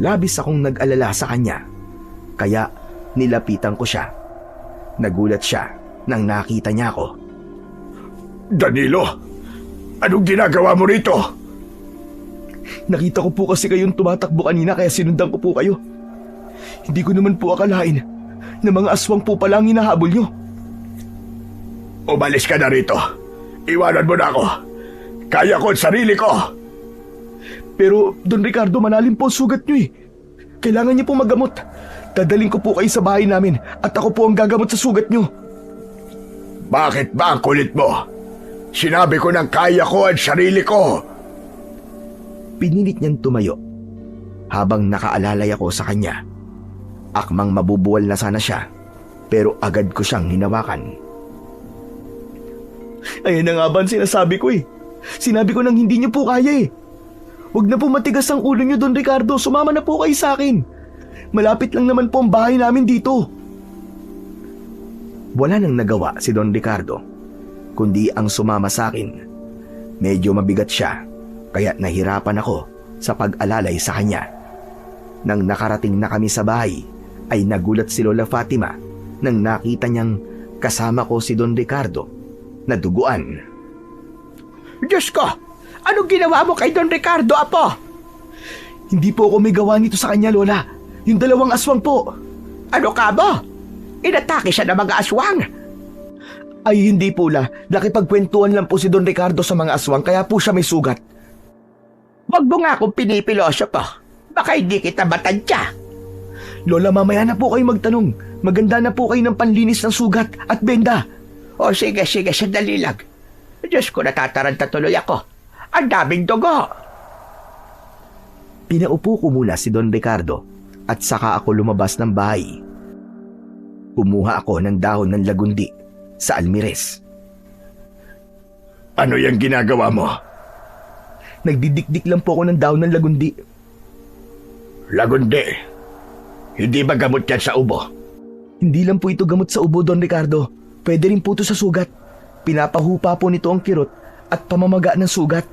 Labis akong nag-alala sa kanya, kaya nilapitan ko siya. Nagulat siya nang nakita niya ako. Danilo, anong ginagawa mo rito? Nakita ko po kasi kayong tumatakbo kanina kaya sinundan ko po kayo. Hindi ko naman po akalain na mga aswang po pala ang hinahabol nyo. Umalis ka na rito. Iwanan mo na ako. Kaya ko ang sarili ko. Pero Don Ricardo, malalim po ang sugat nyo eh. Kailangan niyo po maggamot. Dadaling ko po kayo sa bahay namin at ako po ang gagamot sa sugat nyo. Bakit ba ang kulit mo? Sinabi ko nang kaya ko ang sarili ko. Pinilit niyang tumayo habang nakaalalay ako sa kanya. Akmang mabubuwal na sana siya, pero agad ko siyang hinawakan. Ayan na nga ba ang sinasabi ko eh. Sinabi ko nang hindi niyo po kaya eh. Huwag na po matigas ang ulo niyo, Don Ricardo. Sumama na po kayo sa akin. Malapit lang naman po ang bahay namin dito. Wala nang nagawa si Don Ricardo, kundi ang sumama sa akin. Medyo mabigat siya, kaya nahirapan ako sa pag-alalay sa kanya. Nang nakarating na kami sa bahay, ay nagulat si Lola Fatima nang nakita niyang kasama ko si Don Ricardo na duguan. Diyos ko! Anong ginawa mo kay Don Ricardo, apo? Hindi po ako may gawa nito sa kanya, Lola. Yung dalawang aswang po. Ano ka ba? Inatake siya ng mga aswang. Ay hindi po, La. Nakipagkwentuhan lang po si Don Ricardo sa mga aswang kaya po siya may sugat. Wag mo nga akong pinipiloso po. Baka hindi kita matadya. Lola, mamaya na po kayo magtanong. Maganda na po kayo ng panlinis ng sugat at benda. O sige, sandali lang. Diyos ko, natataranta tuloy ako. Ang daming dugo. Pinaupo ko muna si Don Ricardo at saka ako lumabas ng bahay. Kumuha ako ng dahon ng lagundi sa almires. Ano yung ginagawa mo? Nagdidikdik lang po ako ng dahon ng lagundi. Lagundi? Hindi ba gamot yan sa ubo? Hindi lang po ito gamot sa ubo, Don Ricardo. Pwede rin po ito sa sugat. Pinapahupa po nito ang kirot at pamamaga ng sugat.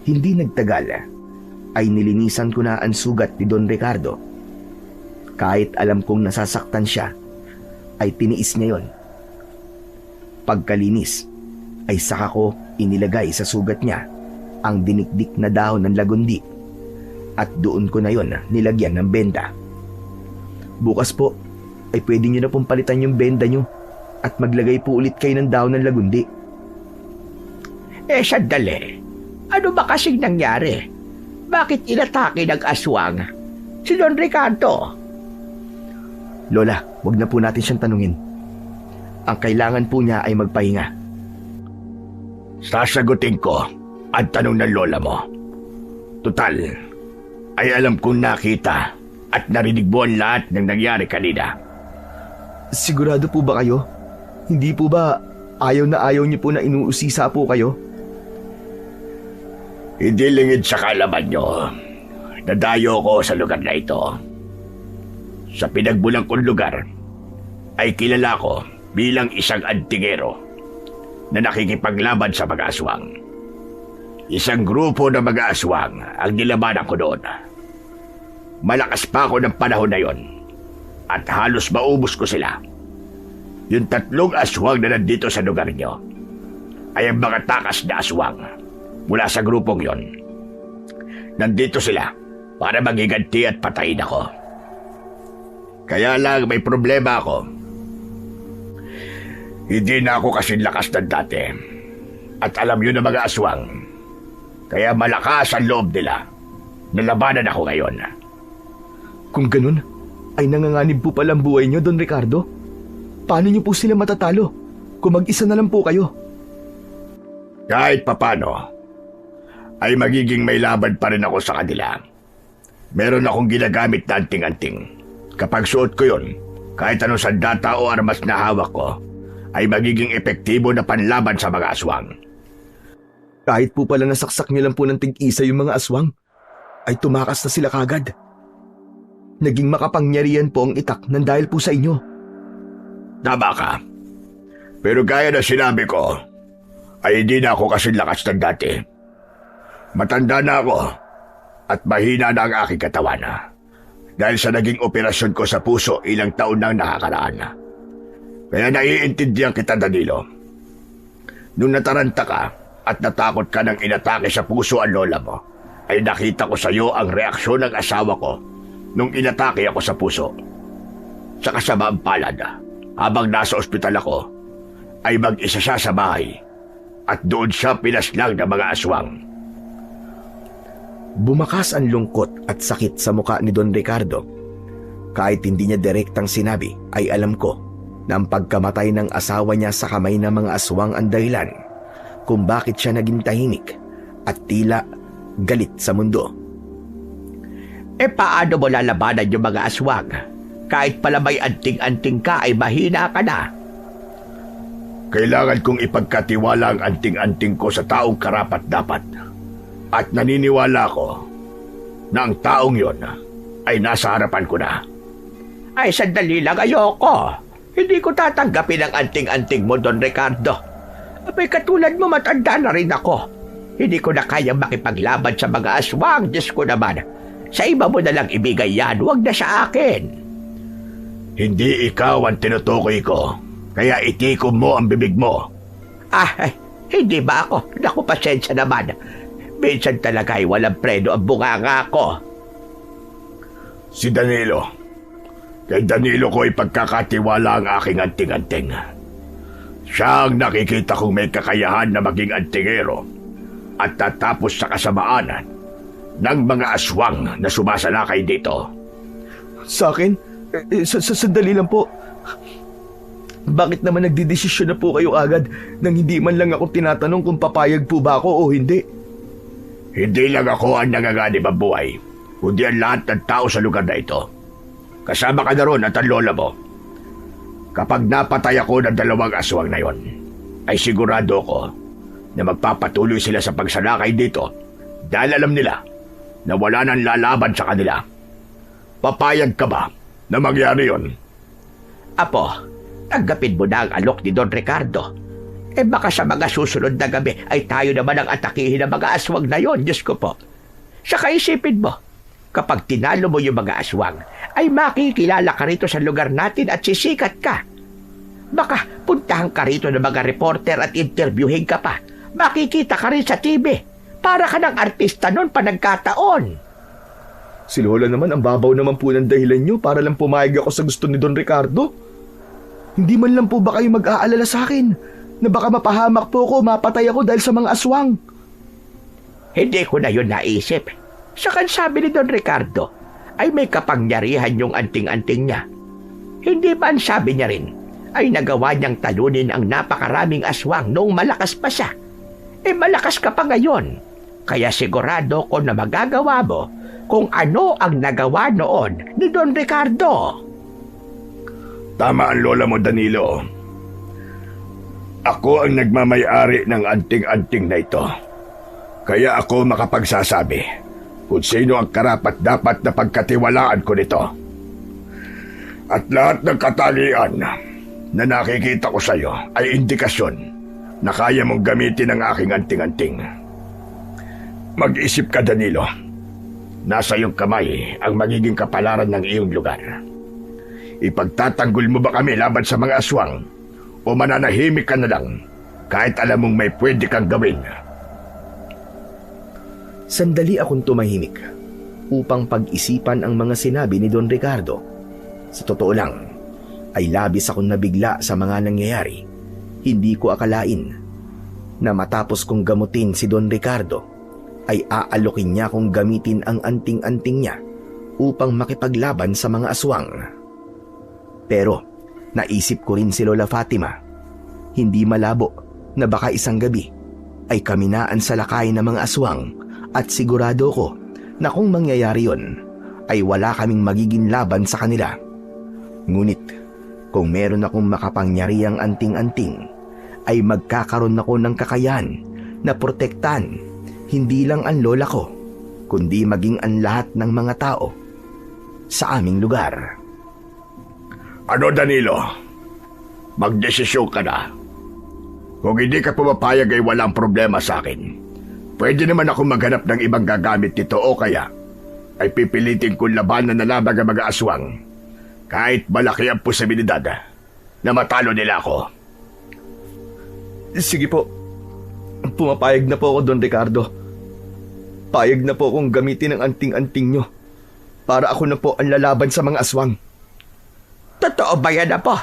Hindi nagtagal ay nilinisan ko na ang sugat ni Don Ricardo. Kahit alam kong nasasaktan siya, ay tiniis niya yon. Pagkalinis, ay saka ko inilagay sa sugat niya ang dinikdik na dahon ng lagundi at doon ko na yon nilagyan ng benda. Bukas po, ay pwede niyo na pong palitan yung benda niyo at maglagay po ulit kayo ng dahon ng lagundi. Sandali. Ano ba kasing nangyari? Bakit inatake ng aswang si Don Ricardo? Lola, wag na po natin siyang tanungin. Ang kailangan po niya ay magpahinga. Sasagutin ko ang tanong ng lola mo. Tutal, ay alam kong nakita at narinig mo ang lahat ng nangyari kanina. Sigurado po ba kayo? Hindi po ba ayaw na ayaw niyo po na inuusisa po kayo? Hindi lingid sa kalaman nyo. Nadayo ko sa lugar na ito. Sa pinagbulang kong lugar, ay kilala ko bilang isang antingero na nakikipaglaban sa mga aswang. Isang grupo ng mga aswang ang nilabanan ko doon. Malakas pa ako ng panahon na yon at halos maubos ko sila. Yung 3 aswang na nandito sa lugar nyo ay ang mga takas na aswang mula sa grupong yon. Nandito sila para magiganti at patayin ako. Kaya lang may problema ako. Hindi na ako kasing lakas ng dati. At alam yun ng mga aswang. Kaya malakas ang loob nila. Nalabanan ako ngayon. Kung ganun, ay nanganganib po palang buhay niyo, Don Ricardo. Paano niyo po sila matatalo kung mag-isa na lang po kayo? Kahit papano, ay magiging may laban pa rin ako sa kanila. Meron akong ginagamit na anting-anting. Kapag suot ko yun, kahit anong sandata o armas na hawak ko, ay magiging epektibo na panlaban sa mga aswang. Kahit po pala nasaksak niyo lang po ng tig-isa yung mga aswang, ay tumakas na sila kagad. Naging makapangyarihan po ang itak ng dahil po sa inyo. Tama ka. Pero gaya na sinabi ko, ay hindi na ako kasing lakas ng dati. Matanda na ako at mahina na ang aking katawan. Dahil sa naging operasyon ko sa puso ilang taon nang nakakaraan. Kaya naiintindihan kita, Danilo. Nung nataranta ka at natakot ka nang inatake sa puso ang lola mo, ay nakita ko sa iyo ang reaksyon ng asawa ko nung inatake ako sa puso. Sa kasamaang palad, habang nasa ospital ako, ay mag-isa siya sa bahay at doon siya pinaslang ng mga aswang. Bumakas ang lungkot at sakit sa muka ni Don Ricardo. Kahit hindi niya direktang sinabi, ay alam ko na ang pagkamatay ng asawa niya sa kamay ng mga aswang ang dahilan kung bakit siya naging tahimik at tila galit sa mundo. Paano mo lalabanan yung mga aswang? Kahit pala may anting-anting ka ay mahina ka na. Kailangan kong ipagkatiwala ang anting-anting ko sa taong karapat-dapat. At naniniwala ko na ang taong yon ay nasa harapan ko na. Ay, sandali lang, ayoko. Hindi ko tatanggapin ang anting-anting mo, Don Ricardo. Abay, katulad mo, matanda na rin ako. Hindi ko na kayang makipaglaban sa mga aswang. Diyos ko naman. Sa iba mo na lang ibigay yan, huwag na sa akin. Hindi ikaw ang tinutukoy ko, kaya itikom mo ang bibig mo. Hindi ba ako? Naku, pasensya naman. Minsan talaga ay walang preno ang bunganga ko. Si Danilo. Kay Danilo ko ipagkakatiwala ang aking anting-anting. Siya ang nakikita kong may kakayahan na maging antingero at tatapos sa kasamaanan ng mga aswang na sumasalakay dito. Sa akin? Sandali lang po. Bakit naman nagdidesisyon na po kayo agad nang hindi man lang ako tinatanong kung papayag po ba ako o hindi? Hindi lang ako ang nanganganib ang buhay, kundi ang lahat ng tao sa lugar na ito. Kasama ka na ron at ang lola mo. Kapag napatay ako ng 2 aswang na yon, ay sigurado ko na magpapatuloy sila sa pagsalakay dito dahil alam nila na wala nang lalaban sa kanila. Papayag ka ba na mangyari yon? Apo, tanggapin mo na ang alok ni Don Ricardo. Baka sa mga susunod na gabi ay tayo naman ang atakihin ng mga aswang na yon, Diyos ko po. Saka isipin mo, kapag tinalo mo yung mga aswang, ay makikilala ka rito sa lugar natin at sisikat ka. Baka puntahan ka rito ng mga reporter at interviewin ka pa. Makikita ka rin sa TV. Para ka ng artista noon pa nagkataon. Si Lola naman, ang babaw naman po ng dahilan nyo para lang pumayag ako sa gusto ni Don Ricardo. Hindi man lang po ba kayo mag-aalala sa akin na baka mapahamak po ako, mapatay ako dahil sa mga aswang? Hindi ko na yun naisip. Saka sabi ni Don Ricardo ay may kapangyarihan yung anting-anting niya. Hindi ba ang sabi niya rin ay nagawa niyang talunin ang napakaraming aswang noong malakas pa siya? Malakas ka pa ngayon. Kaya sigurado ko na magagawa mo kung ano ang nagawa noon ni Don Ricardo. Tama ang lola mo, Danilo. Ako ang nagmamay-ari ng anting-anting na ito. Kaya ako makapagsasabi kung sino ang karapat-dapat na pagkatiwalaan ko nito. At lahat ng katalian na nakikita ko sa iyo ay indikasyon na kaya mong gamitin ang aking anting-anting. Mag-isip ka, Danilo. Nasa iyong kamay ang magiging kapalaran ng iyong lugar. Ipagtatanggol mo ba kami laban sa mga aswang o mananahimik ka na lang kahit alam mong may pwede kang gawin? Sandali akong tumahimik upang pag-isipan ang mga sinabi ni Don Ricardo. Sa totoo lang, ay labis akong nabigla sa mga nangyayari. Hindi ko akalain na matapos kong gamutin si Don Ricardo, ay aalokin niya kung gamitin ang anting-anting niya upang makipaglaban sa mga aswang. Pero naisip ko rin si Lola Fatima. Hindi malabo na baka isang gabi ay kami na ang salakay ng mga aswang at sigurado ko na kung mangyayari yon ay wala kaming magiging laban sa kanila. Ngunit kung meron akong makapangyariang anting-anting ay magkakaroon ako ng kakayahan na protektahan hindi lang ang lola ko, kundi maging ang lahat ng mga tao sa aming lugar. Ano, Danilo? Magdesisyon ka na. Kung hindi ka pumapayag ay walang problema sa akin. Pwede naman ako maghanap ng ibang gagamit nito o kaya ay pipilitin kong labanan na labag ang mga aswang kahit malaki ang posibilidad na matalo nila ako. Sige po. Pumapayag na po ako, Don Ricardo. Payag na po akong gamitin ang anting-anting nyo para ako na po ang lalaban sa mga aswang. Totoo ba yan, Apo?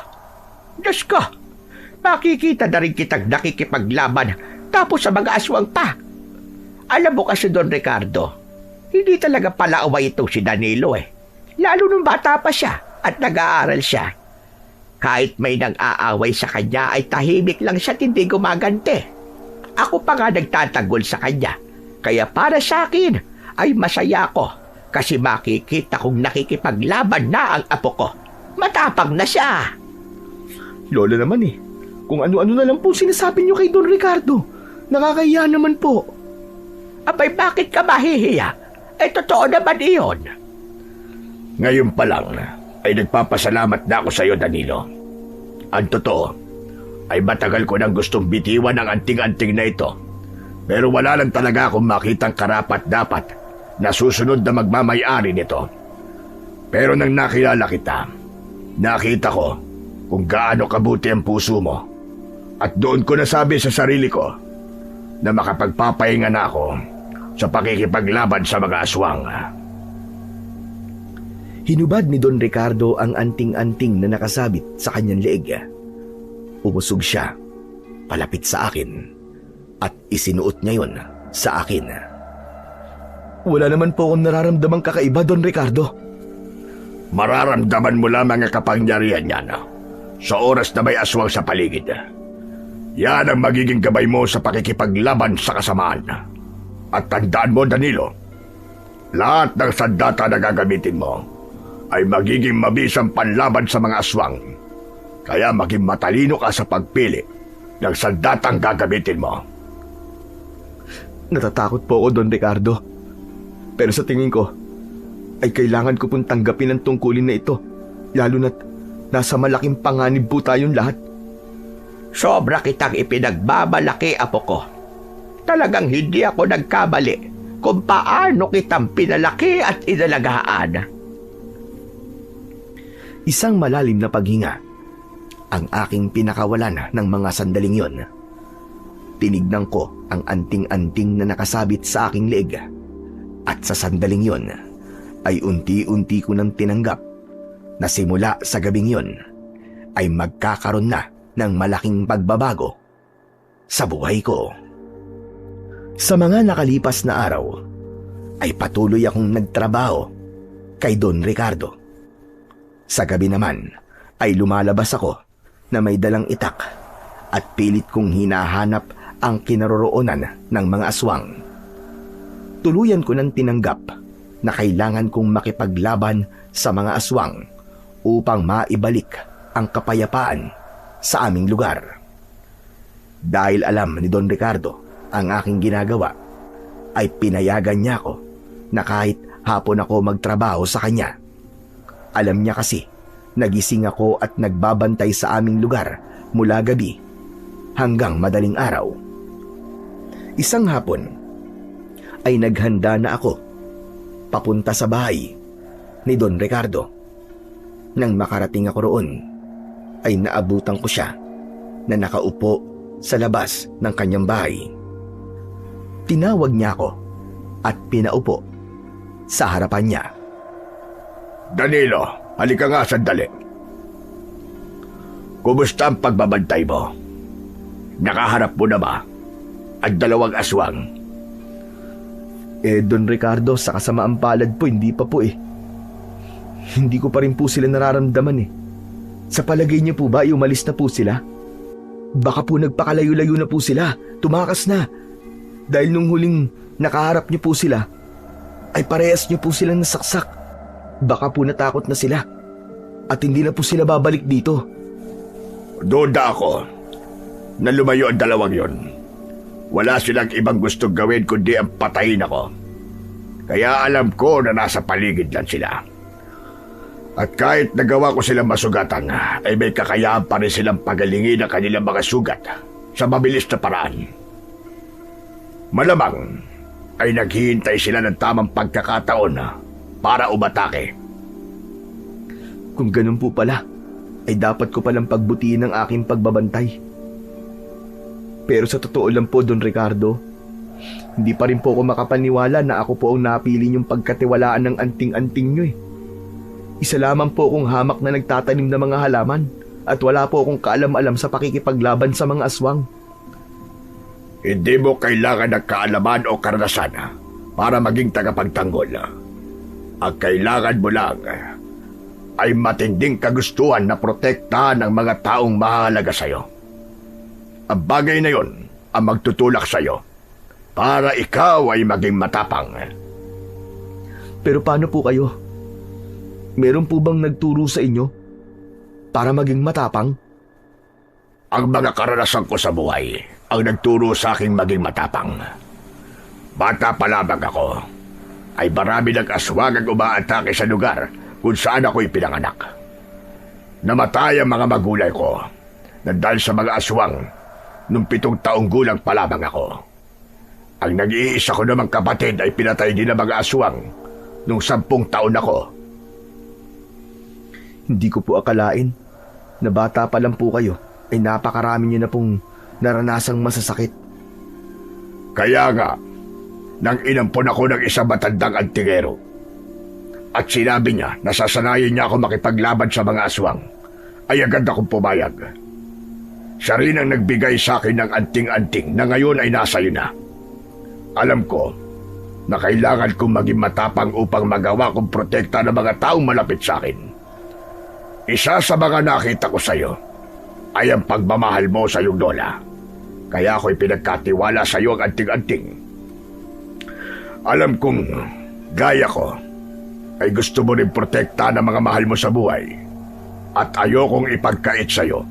Diyos ko, makikita na rin kitang nakikipaglaban tapos sa mga aswang pa. Alam mo kasi, Don Ricardo, hindi talaga palaaway itong si Danilo Lalo nung bata pa siya at nag-aaral siya. Kahit may nang-aaway sa kanya ay tahimik lang siya at hindi gumagante. Ako pa nga nagtatanggol sa kanya. Kaya para sa akin ay masaya ako kasi makikita kong nakikipaglaban na ang apo ko. Matapang na siya. Lola naman kung ano-ano na lang po sinasabi niyo kay Don Ricardo. Nakakahiya naman po. Abay, bakit ka mahihiya? Totoo naman iyon. Ngayon pa lang ay nagpapasalamat na ako sa iyo, Danilo. Ang totoo ay matagal ko nang gustong bitiwan ang anting-anting na ito. Pero wala lang talaga akong makitang karapat-dapat na susunod na magmamay-ari nito. Pero nang nakilala kita, nakita ko kung gaano kabuti ang puso mo. At doon ko nasabi sa sarili ko na makapagpapahinga na ako sa pakikipaglaban sa mga aswang. Hinubad ni Don Ricardo ang anting-anting na nakasabit sa kanyang leeg. Umusog siya, palapit sa akin, at isinuot niya yon sa akin. Wala naman po akong nararamdamang kakaiba, Don Ricardo. Mararamdaman mo lamang ang kapangyarihan niyan sa oras na may aswang sa paligid. Yan ang magiging gabay mo sa pakikipaglaban sa kasamaan. At tandaan mo, Danilo, lahat ng sandata na gagamitin mo ay magiging mabisang panlaban sa mga aswang. Kaya maging matalino ka sa pagpili ng sandatang gagamitin mo. Natatakot po ako, Don Ricardo. Pero sa tingin ko, ay kailangan ko pong tanggapin ang tungkulin na ito. Lalo na't nasa malaking panganib po tayong lahat. Sobra kitang ipinagbabalaki, apo ko. Talagang hindi ako nagkamali kung paano kitang pinalaki at inalagaan. Isang malalim na paghinga ang aking pinakawalan ng mga sandaling yon. Tinignan ko ang anting-anting na nakasabit sa aking leeg at sa sandaling yon ay unti-unti ko nang tinanggap na simula sa gabing yon ay magkakaroon na ng malaking pagbabago sa buhay ko. Sa mga nakalipas na araw ay patuloy akong nagtrabaho kay Don Ricardo. Sa gabi naman ay lumalabas ako na may dalang itak at pilit kong hinahanap ang kinaroroonan ng mga aswang. Tuluyan ko nang tinanggap na kailangan kong makipaglaban sa mga aswang upang maibalik ang kapayapaan sa aming lugar. Dahil alam ni Don Ricardo ang aking ginagawa, ay pinayagan niya ako na kahit hapon ako magtrabaho sa kanya. Alam niya kasi nagising ako at nagbabantay sa aming lugar mula gabi hanggang madaling araw. Isang hapon ay naghanda na ako papunta sa bahay ni Don Ricardo. Nang makarating ako roon ay naabutan ko siya na nakaupo sa labas ng kanyang bahay. Tinawag niya ako at pinaupo sa harapan niya. Danilo, halika nga sandali. Kumusta ang pagbabantay mo? Nakaharap mo na ba ang dalawang aswang? Don Ricardo, sa kasamaang palad po, hindi pa po eh. Hindi ko pa rin po sila nararamdaman eh. Sa palagay niyo po ba, umalis na po sila? Baka po nagpakalayo-layo na po sila, tumakas na. Dahil nung huling nakaharap niyo po sila, ay parehas niyo po silang nasaksak. Baka po natakot na sila at hindi na po sila babalik dito. Duda ako na lumayo ang dalawang yon. Wala silang ibang gustong gawin kundi ang patayin ako. Kaya alam ko na nasa paligid lang sila. At kahit nagawa ko silang masugatan, ay may kakayahan pa rin silang pagalingin ang kanilang mga sugat sa mabilis na paraan. Malamang ay naghihintay sila ng tamang pagkakataon para umatake. Kung ganun po pala, ay dapat ko palang pagbutihin ang aking pagbabantay. Pero sa totoo lang po, Don Ricardo, hindi pa rin po ako makapaniwala na ako po ang napili niyong pagkatiwalaan ng anting-anting niyo eh. Isa lamang po akong hamak na nagtatanim ng mga halaman at wala po akong kaalam-alam sa pakikipaglaban sa mga aswang. Hindi mo kailangan ng kaalaman o karanasan para maging tagapagtanggol. Ang kailangan mo lang ay matinding kagustuhan na protektahan ng mga taong mahalaga sa'yo. Ang bagay na yon ang magtutulak sa'yo para ikaw ay maging matapang. Pero paano po kayo? Meron po bang nagturo sa inyo para maging matapang? Ang mga karanasan ko sa buhay ang nagturo sa aking maging matapang. Bata pa lamang ako, ay marami ng aswang ang umaatake sa lugar kung saan ako ipinanganak. Namatay ang mga magulang ko na dahil sa mga aswang nung 7 taong gulang pa lamang ako. Ang nag-iisa ko namang kapatid ay pinatay din ng mga aswang nung 10 taon ako. Hindi ko po akalain na bata pa lang po kayo ay napakarami niyo na pong naranasang masasakit. Kaya nga, nang inampon ako ng isang matandang antingero at sinabi niya na sasanayin niya ako makipaglaban sa mga aswang, ay agad akong pumayag. Siya rin ang nagbigay sa akin ng anting-anting na ngayon ay nasa iyo na. Alam ko na kailangan kong maging matapang upang magawa kong protekta ng mga taong malapit sa akin. Isa sa mga nakita ko sa iyo ay ang pagmamahal mo sa iyong lola. Kaya ako'y pinagkatiwala sa iyo ang anting-anting. Alam kong gaya ko ay gusto mo rin protekta ng mga mahal mo sa buhay. At ayokong ipagkait sa'yo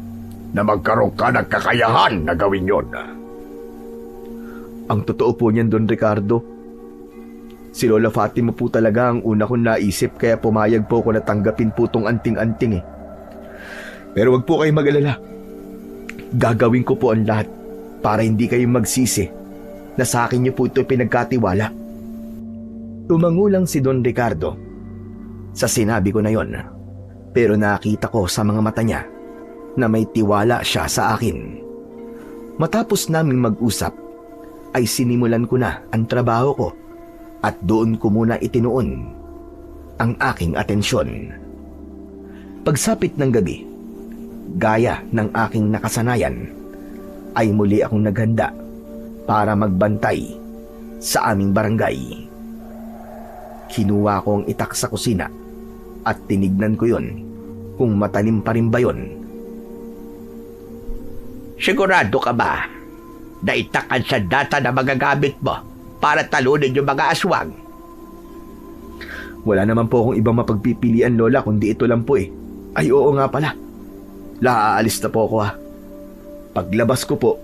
na magkaroon ka ng kakayahan na gawin yon. Ang totoo po niyan, Don Ricardo. Si Lola Fatima po talaga ang una kong naisip kaya pumayag po ako na tanggapin po tong anting-anting eh. Pero wag po kayong mag-alala. Gagawin ko po ang lahat para hindi kayo magsisi na sa akin niyo po ito pinagkatiwala. Tumangulang si Don Ricardo sa sinabi ko na yon, pero nakita ko sa mga mata niya na may tiwala siya sa akin. Matapos naming mag-usap, ay sinimulan ko na ang trabaho ko at doon ko muna itinuon ang aking atensyon. Pagsapit ng gabi, gaya ng aking nakasanayan, ay muli akong naghanda para magbantay sa aming barangay. Kinuha ko ang itak sa kusina at tinignan ko yon kung matalim pa rin ba yon. Sigurado ka ba na itakan sa data na magagamit mo para talunin yung mga aswang? Wala naman po akong ibang mapagpipilian, Lola, kundi ito lang po eh. Ay, oo nga pala. Aalis na po ako ha. Paglabas ko po,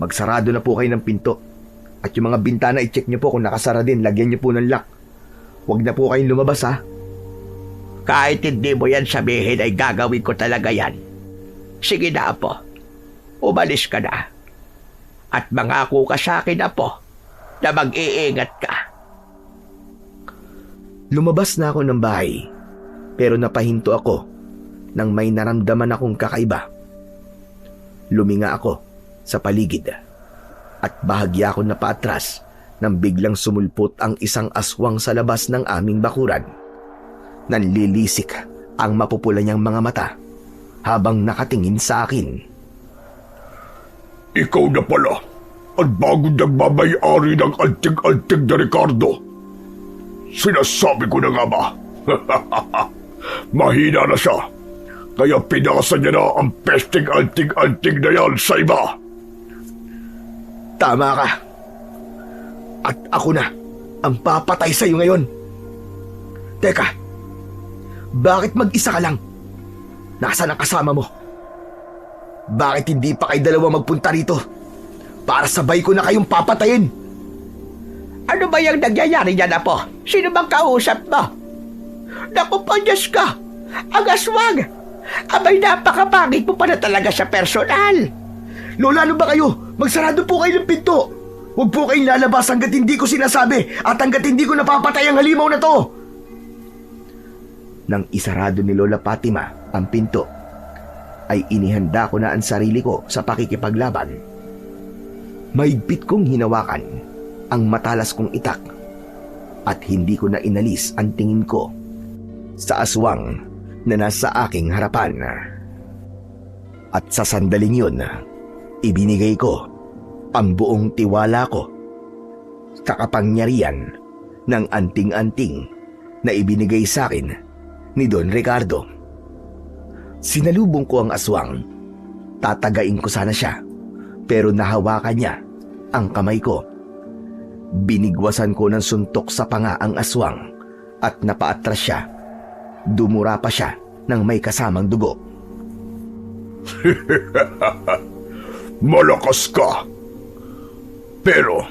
magsarado na po kayo ng pinto. At yung mga bintana, i-check niyo po kung nakasara din. Lagyan niyo po ng lock. Huwag na po kayong lumabas ha. Kahit hindi mo yan sabihin ay gagawin ko talaga yan. Sige na, Apo. Umalis ka na. At mangako ka sa akin, Apo, na mag-iingat ka. Lumabas na ako ng bahay, pero napahinto ako nang may naramdaman akong kakaiba. Luminga ako sa paligid at bahagya ako napaatras nang biglang sumulpot ang isang aswang sa labas ng aming bakuran. Nanlilisik ang mapupula niyang mga mata habang nakatingin sa akin. Ikaw na pala ang bagong nagmamayari ng antig-antig na Ricardo. Sinasabi ko na nga ba? Mahina na siya, kaya pinasa niya na ang pesting antig-antig na yan sa iba. Tama ka. At ako na ang papatay sa iyo ngayon. Teka, bakit mag-isa ka lang? Nasaan ang kasama mo? Bakit hindi pa kayo dalawa magpunta rito? Para sabay ko na kayong papatayin. Ano ba yung nangyayari niyan, Apo? Sino bang kausap mo? Naku po, Diyos ka! Ang aswang! Abay, napakapangit mo pa na talaga sa personal. Lola, ano ba kayo? Magsarado po kayo ng pinto. Huwag po kayong lalabas hanggat hindi ko sinasabi at hanggat hindi ko napapatay ang halimaw na to. Nang isarado ni Lola Fatima ang pinto, ay inihanda ko na ang sarili ko sa pakikipaglaban. Mahigpit kong hinawakan ang matalas kong itak at hindi ko na inalis ang tingin ko sa aswang na nasa aking harapan. At sa sandaling yun, ibinigay ko ang buong tiwala ko sa kapangyarihan ng anting-anting na ibinigay sa akin ni Don Ricardo. Sinalubong ko ang aswang. Tatagain ko sana siya, pero nahawakan niya ang kamay ko. Binigwasan ko ng suntok sa panga ang aswang at napaatras siya. Dumura pa siya ng may kasamang dugo. Malakas ka, pero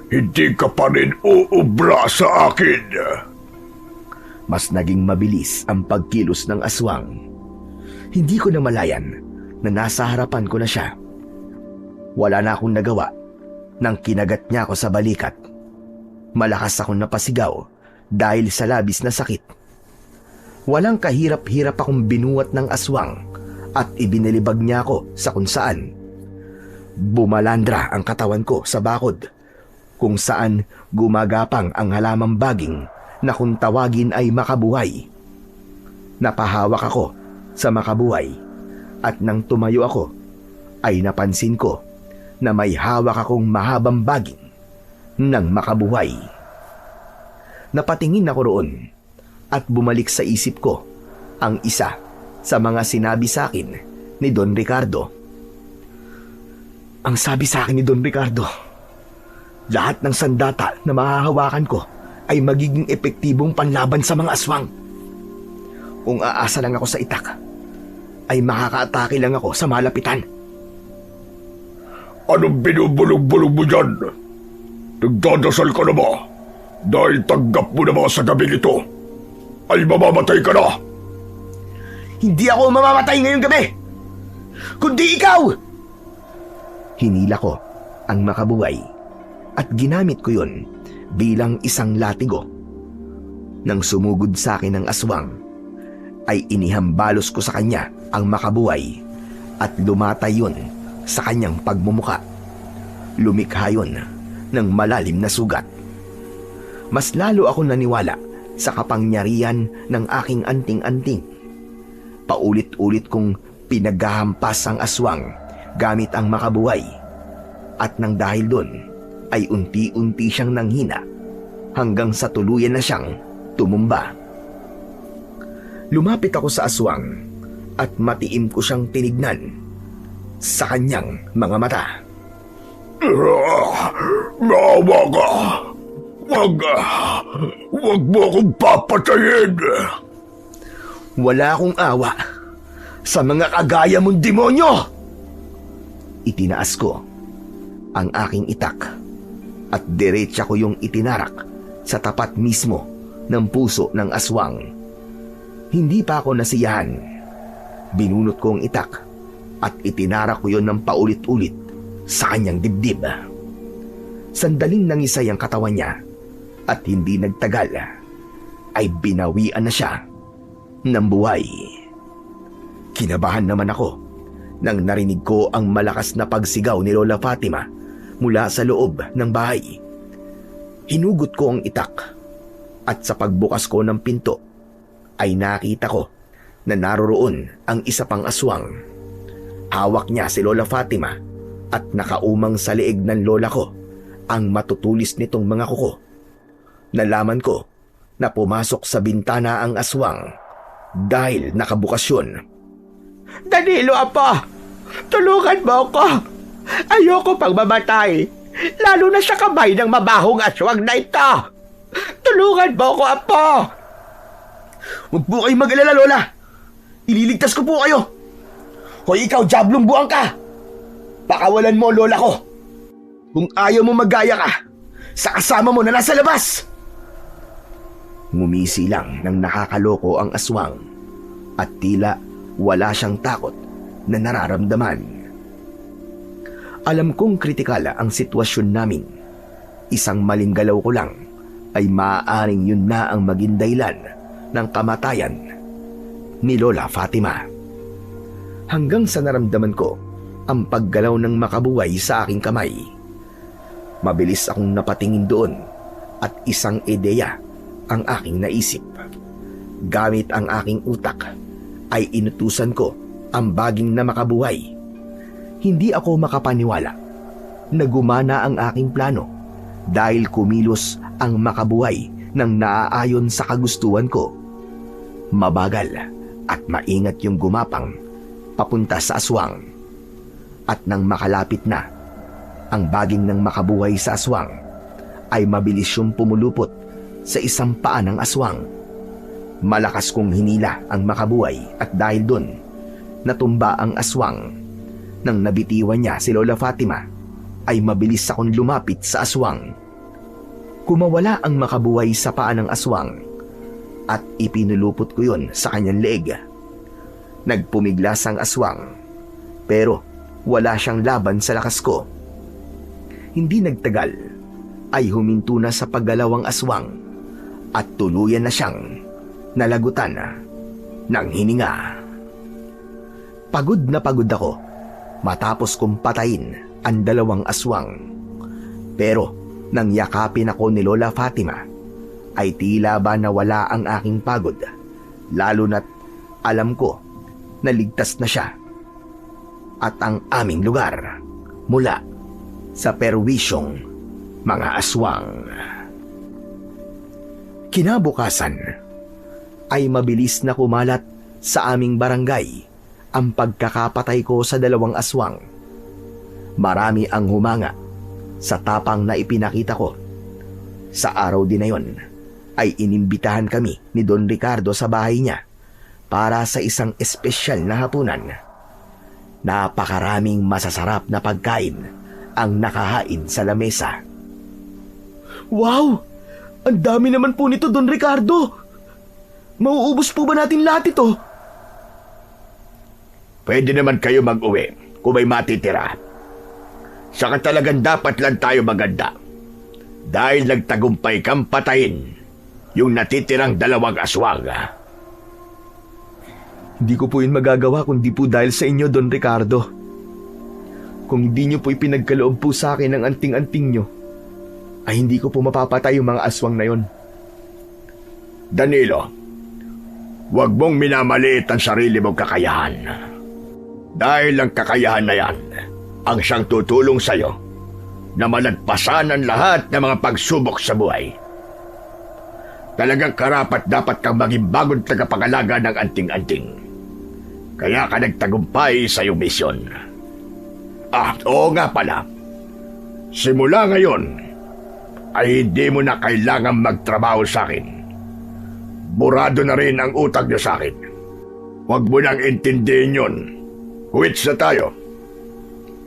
hindi ka pa rin uubra sa akin. Mas naging mabilis ang pagkilos ng aswang. Hindi ko na malayan na nasa harapan ko na siya. Wala na akong nagawa nang kinagat niya ako sa balikat. Malakas akong napasigaw dahil sa labis na sakit. Walang kahirap-hirap akong binuwat ng aswang at ibinalibag niya ako sa kung saan. Bumalandra ang katawan ko sa bakod, kung saan gumagapang ang halamang baging na kung tawagin ay makabuhay. Napahawak ako sa makabuhay at nang tumayo ako ay napansin ko na may hawak akong mahabang baging ng makabuhay. Napatingin ako roon at bumalik sa isip ko ang isa sa mga sinabi sa akin ni Don Ricardo. Ang sabi sa akin ni Don Ricardo, Lahat ng sandata na mahahawakan ko ay magiging epektibong panlaban sa mga aswang. Kung aasa lang ako sa itak, ay makakaatake lang ako sa malapitan. Anong binubulog-bulog mo dyan? Nagdadasal ka na ba? Dahil tanggap mo na ba sa gabing ito, ay mamamatay ka na? Hindi ako mamamatay ngayong gabi, kundi ikaw! Hinila ko ang makabuhay at ginamit ko yon bilang isang latigo. Nang sumugod sa akin ang aswang, ay inihambalos ko sa kanya ang makabuhay at lumatay yun sa kanyang pagmumuka. Lumikha yun ng malalim na sugat. Mas lalo ako naniwala sa kapangyarihan ng aking anting-anting. Paulit-ulit kong pinaghahampas ang aswang gamit ang makabuhay, at nang dahil doon ay unti-unti siyang nanghina hanggang sa tuluyan na siyang tumumba. Lumapit ako sa aswang at matiim ko siyang tinignan sa kanyang mga mata. Maawa ka! Wag mo akong papatayin! Wala akong awa sa mga kagaya mong demonyo! Itinaas ko ang aking itak at diretsa ko yung itinarak sa tapat mismo ng puso ng aswang. Hindi pa ako nasiyahan. Binunot ko ang itak at itinarak ko yon ng paulit-ulit sa kanyang dibdib. Sandaling nangisay ang katawan niya at hindi nagtagal ay binawian na siya ng buhay. Kinabahan naman ako nang narinig ko ang malakas na pagsigaw ni Lola Fatima mula sa loob ng bahay. Hinugot ko ang itak at sa pagbukas ko ng pinto ay nakita ko na naroroon ang isa pang aswang. Hawak niya si Lola Fatima at nakaumang sa leeg ng lola ko ang matutulis nitong mga kuko. Nalaman ko na pumasok sa bintana ang aswang dahil nakabukas yun. Danilo, Apo! Tulungan mo ako! Ayoko pang mamatay, lalo na sa kamay ng mabahong aswang na ito! Tulungan mo ako, Apo! Huwag po kayong mag-alala, Lola. Ililigtas ko po kayo. Hoy, ikaw, Diablong buwang ka! Pakawalan mo, Lola ko. Kung ayaw mo magaya ka sa kasama mo na nasa labas. Ngumisi lang ng nakakaloko ang aswang at tila wala siyang takot na nararamdaman. Alam kong kritikal ang sitwasyon namin. Isang maling galaw ko lang ay maaaring yun na ang maging dahilan ng kamatayan ni Lola Fatima. Hanggang sa naramdaman ko ang paggalaw ng makabuhay sa aking kamay. Mabilis akong napatingin doon at isang ideya ang aking naisip. Gamit ang aking utak ay inutusan ko ang baging na makabuhay. Hindi ako makapaniwala na gumana ang aking plano dahil kumilos ang makabuhay ng naaayon sa kagustuhan ko. Mabagal at maingat yung gumapang papunta sa aswang. At nang makalapit na ang baging ng makabuhay sa aswang, ay mabilis yung pumulupot sa isang paa ng aswang. Malakas kong hinila ang makabuhay at dahil doon, natumba ang aswang. Nang nabitiwan niya si Lola Fatima, ay mabilis akong lumapit sa aswang. Kumawala ang makabuhay sa paa ng aswang at ipinulupot ko yun sa kanyang leeg. Nagpumiglas ang aswang pero wala siyang laban sa lakas ko. Hindi nagtagal ay huminto na sa paggalaw ang aswang at tuluyan na siyang nalagutan ng hininga. Pagod na pagod ako matapos kong patayin ang dalawang aswang. Pero nang yakapin ako ni Lola Fatima, ay tila ba nawala ang aking pagod, lalo na't alam ko na ligtas na siya at ang aming lugar mula sa perwisyong mga aswang. Kinabukasan ay mabilis na kumalat sa aming barangay ang pagkakapatay ko sa dalawang aswang. Marami ang humanga Sa tapang na ipinakita ko, sa araw din na yon ay inimbitahan kami ni Don Ricardo sa bahay niya para sa isang espesyal na hapunan. Napakaraming masasarap na pagkain ang nakahain sa lamesa. Wow! Ang dami naman po nito, Don Ricardo! Mauubos po ba natin lahat ito? Pwede naman kayo mag-uwi kung may matitira. Saka talagang dapat lang tayo maganda. Dahil nagtagumpay kang patayin yung natitirang 2 aswang. Hindi ko po yun magagawa kundi po dahil sa inyo, Don Ricardo. Kung hindi nyo po ipinagkaloob po sa akin ang anting-anting nyo, ay hindi ko po mapapatay yung mga aswang na yon. Danilo, huwag mong minamaliit ang sarili mong kakayahan. Dahil ang kakayahan na yan ang siyang tutulong sa'yo na malagpasan ang lahat ng mga pagsubok sa buhay. Talagang karapat dapat kang maging bagong tagapangalaga ng anting-anting. Kaya ka nagtagumpay sa iyong misyon. Oo nga pala. Simula ngayon, ay hindi mo na kailangan magtrabaho sa akin. Burado na rin ang utang niyo sa akin. Huwag mo nang intindihin yun. Quits na tayo.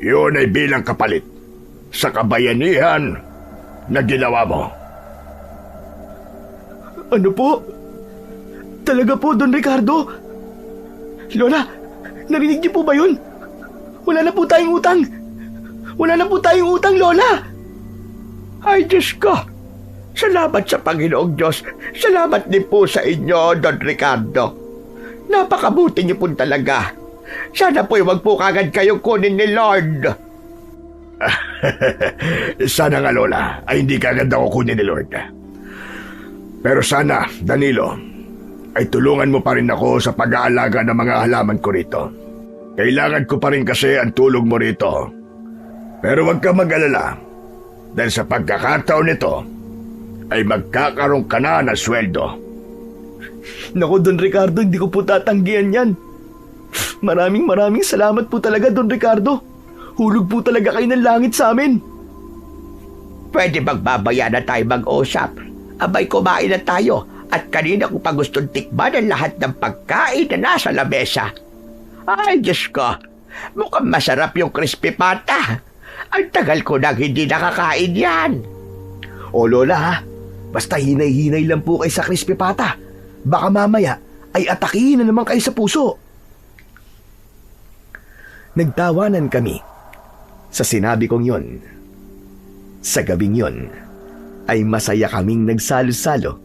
Yun ay bilang kapalit sa kabayanihan na ginawa mo. Ano po? Talaga po, Don Ricardo? Lola, narinig niyo po ba yun? Wala na po tayong utang. Wala na po tayong utang, Lola. Ay, Diyos ko! Salamat sa Panginoong Diyos. Salamat din po sa inyo, Don Ricardo. Napakabuti niyo po talaga. Sana po'y wag po kagad kayong kunin ni Lord. Sana nga, Lola, ay hindi kagad ako kunin ni Lord. Pero sana, Danilo, ay tulungan mo pa rin ako sa pag-aalaga ng mga halaman ko rito. Kailangan ko pa rin kasi ang tulong mo rito. Pero wag ka mag-alala. Dahil sa pagkakataon nito, ay magkakaroon ka na ng sweldo. Naku, Don Ricardo, hindi ko po tatanggihan yan. Maraming salamat po talaga, Don Ricardo. Hulog po talaga kayo ng langit sa amin. Pwede magbabaya na tayo mag-usap. Abay, kumain na tayo. At kanina ko pa gustong tikman ang lahat ng pagkain na nasa lamesa. Ay, Diyos ko. Mukhang masarap yung crispy pata. Ang tagal ko nang hindi nakakain yan. O Lola ha, basta hinay-hinay lang po kayo sa crispy pata. Baka mamaya ay atakihin na naman kayo sa puso. Nagtawanan kami sa sinabi kong yon. Sa gabing yon ay masaya kaming nagsalo-salo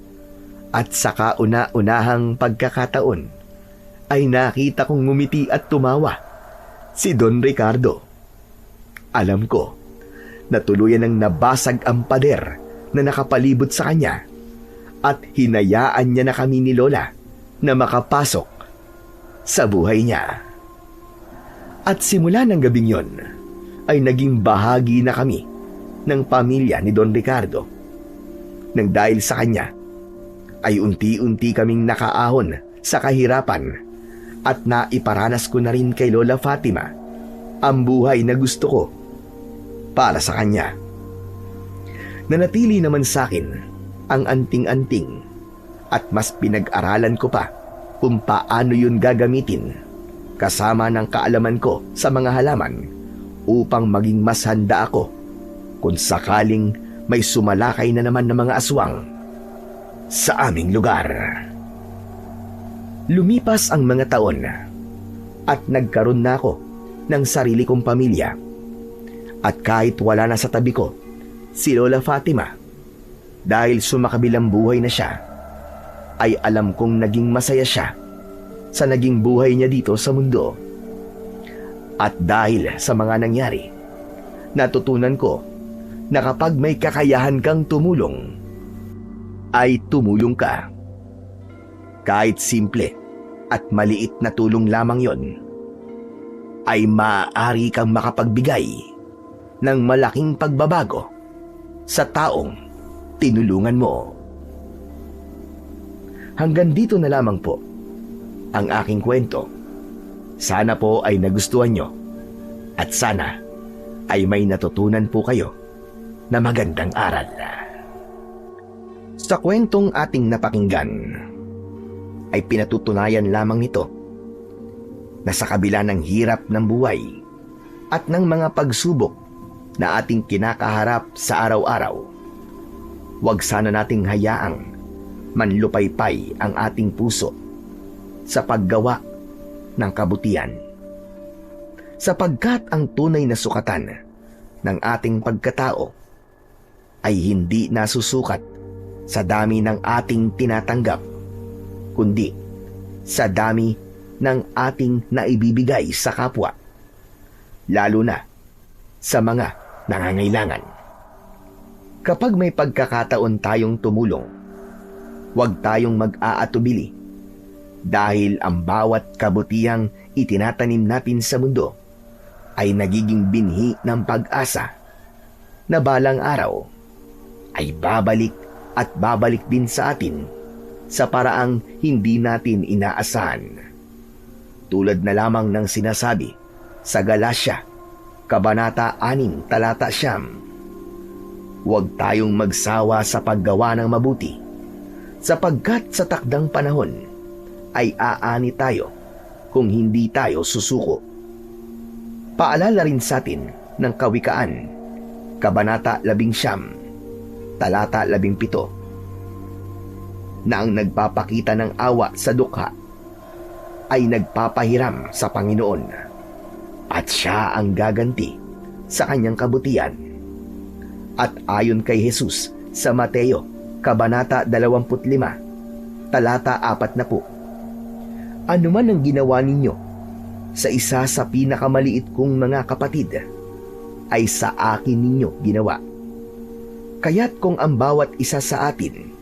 at sa kauna-unahang pagkakataon ay nakita kong ngumiti at tumawa si Don Ricardo. Alam ko na tuluyan ng nabasag ang pader na nakapalibot sa kanya at hinayaan niya na kami ni Lola na makapasok sa buhay niya. At simula ng gabing yon ay naging bahagi na kami ng pamilya ni Don Ricardo. Nang dahil sa kanya ay unti-unti kaming nakaahon sa kahirapan at naiparanas ko na rin kay Lola Fatima ang buhay na gusto ko para sa kanya. Nanatili naman sa akin ang anting-anting at mas pinag-aralan ko pa kung paano yun gagamitin kasama ng kaalaman ko sa mga halaman upang maging mas handa ako kung sakaling may sumalakay na naman ng mga aswang sa aming lugar. Lumipas ang mga taon at nagkaroon na ako ng sarili kong pamilya. At kahit wala na sa tabi ko si Lola Fatima, dahil sumakabilang buhay na siya, ay alam kong naging masaya siya sa naging buhay niya dito sa mundo. At dahil sa mga nangyari, natutunan ko na kapag may kakayahan kang tumulong, ay tumulong ka. Kahit simple at maliit na tulong lamang yon, ay maaari kang makapagbigay ng malaking pagbabago sa taong tinulungan mo. Hanggang dito na lamang po ang aking kwento. Sana po ay nagustuhan nyo at sana ay may natutunan po kayo na magandang aral. Sa kwentong ating napakinggan, ay pinatutunayan lamang nito na sa kabila ng hirap ng buhay at ng mga pagsubok na ating kinakaharap sa araw-araw, huwag sana nating hayaang manlupaypay ang ating puso sa paggawa ng kabutihan. Sapagkat ang tunay na sukatan ng ating pagkatao ay hindi nasusukat sa dami ng ating tinatanggap, kundi sa dami ng ating naibibigay sa kapwa, lalo na sa mga nangangailangan. Kapag may pagkakataon tayong tumulong, huwag tayong mag-aatubili dahil ang bawat kabutihang itinatanim natin sa mundo ay nagiging binhi ng pag-asa na balang araw ay babalik at babalik din sa atin sa paraang hindi natin inaasahan. Tulad na lamang ng sinasabi sa Galatia, Kabanata 6, Talata 9, huwag tayong magsawa sa paggawa ng mabuti, sapagkat sa takdang panahon ay aani tayo kung hindi tayo susuko. Paalala rin sa atin ng Kawikaan, Kabanata 11, Talata 17, na ang nagpapakita ng awa sa dukha ay nagpapahiram sa Panginoon at siya ang gaganti sa kanyang kabutihan. At ayon kay Jesus sa Mateo, Kabanata 25, Talata 40, ano man ang ginawa ninyo sa isa sa pinakamaliit kong mga kapatid, ay sa akin ninyo ginawa. Kaya't kung ang bawat isa sa atin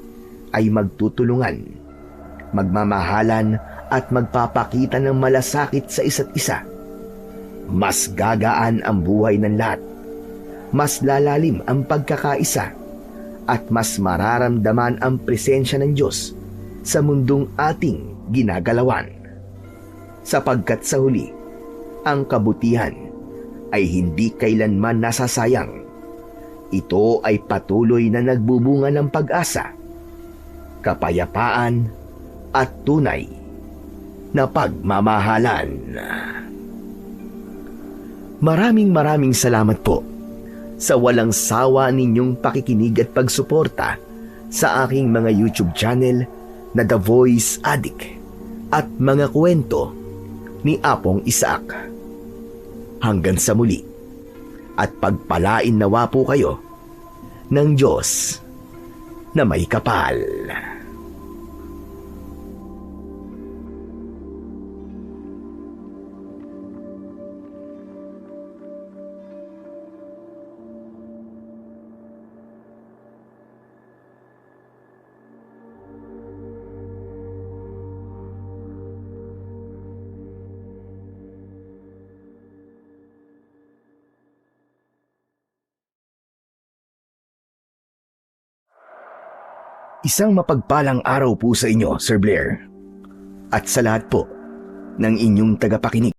ay magtutulungan, magmamahalan at magpapakita ng malasakit sa isa't isa, mas gagaan ang buhay ng lahat, mas lalalim ang pagkakaisa, at mas mararamdaman ang presensya ng Diyos sa mundong ating ginagalawan. Sapagkat sa huli, ang kabutihan ay hindi kailanman nasasayang. Ito ay patuloy na nagbubunga ng pag-asa, kapayapaan at tunay na pagmamahalan. Maraming salamat po sa walang sawa ninyong pakikinig at pagsuporta sa aking mga YouTube channel na The Voice Addict at mga kwento ni Apong Isaac. Hanggang sa muli, at pagpalain nawa po kayo ng Diyos na may kapal. Isang mapagpalang araw po sa inyo, Sir Blair, at sa lahat po ng inyong tagapakinig.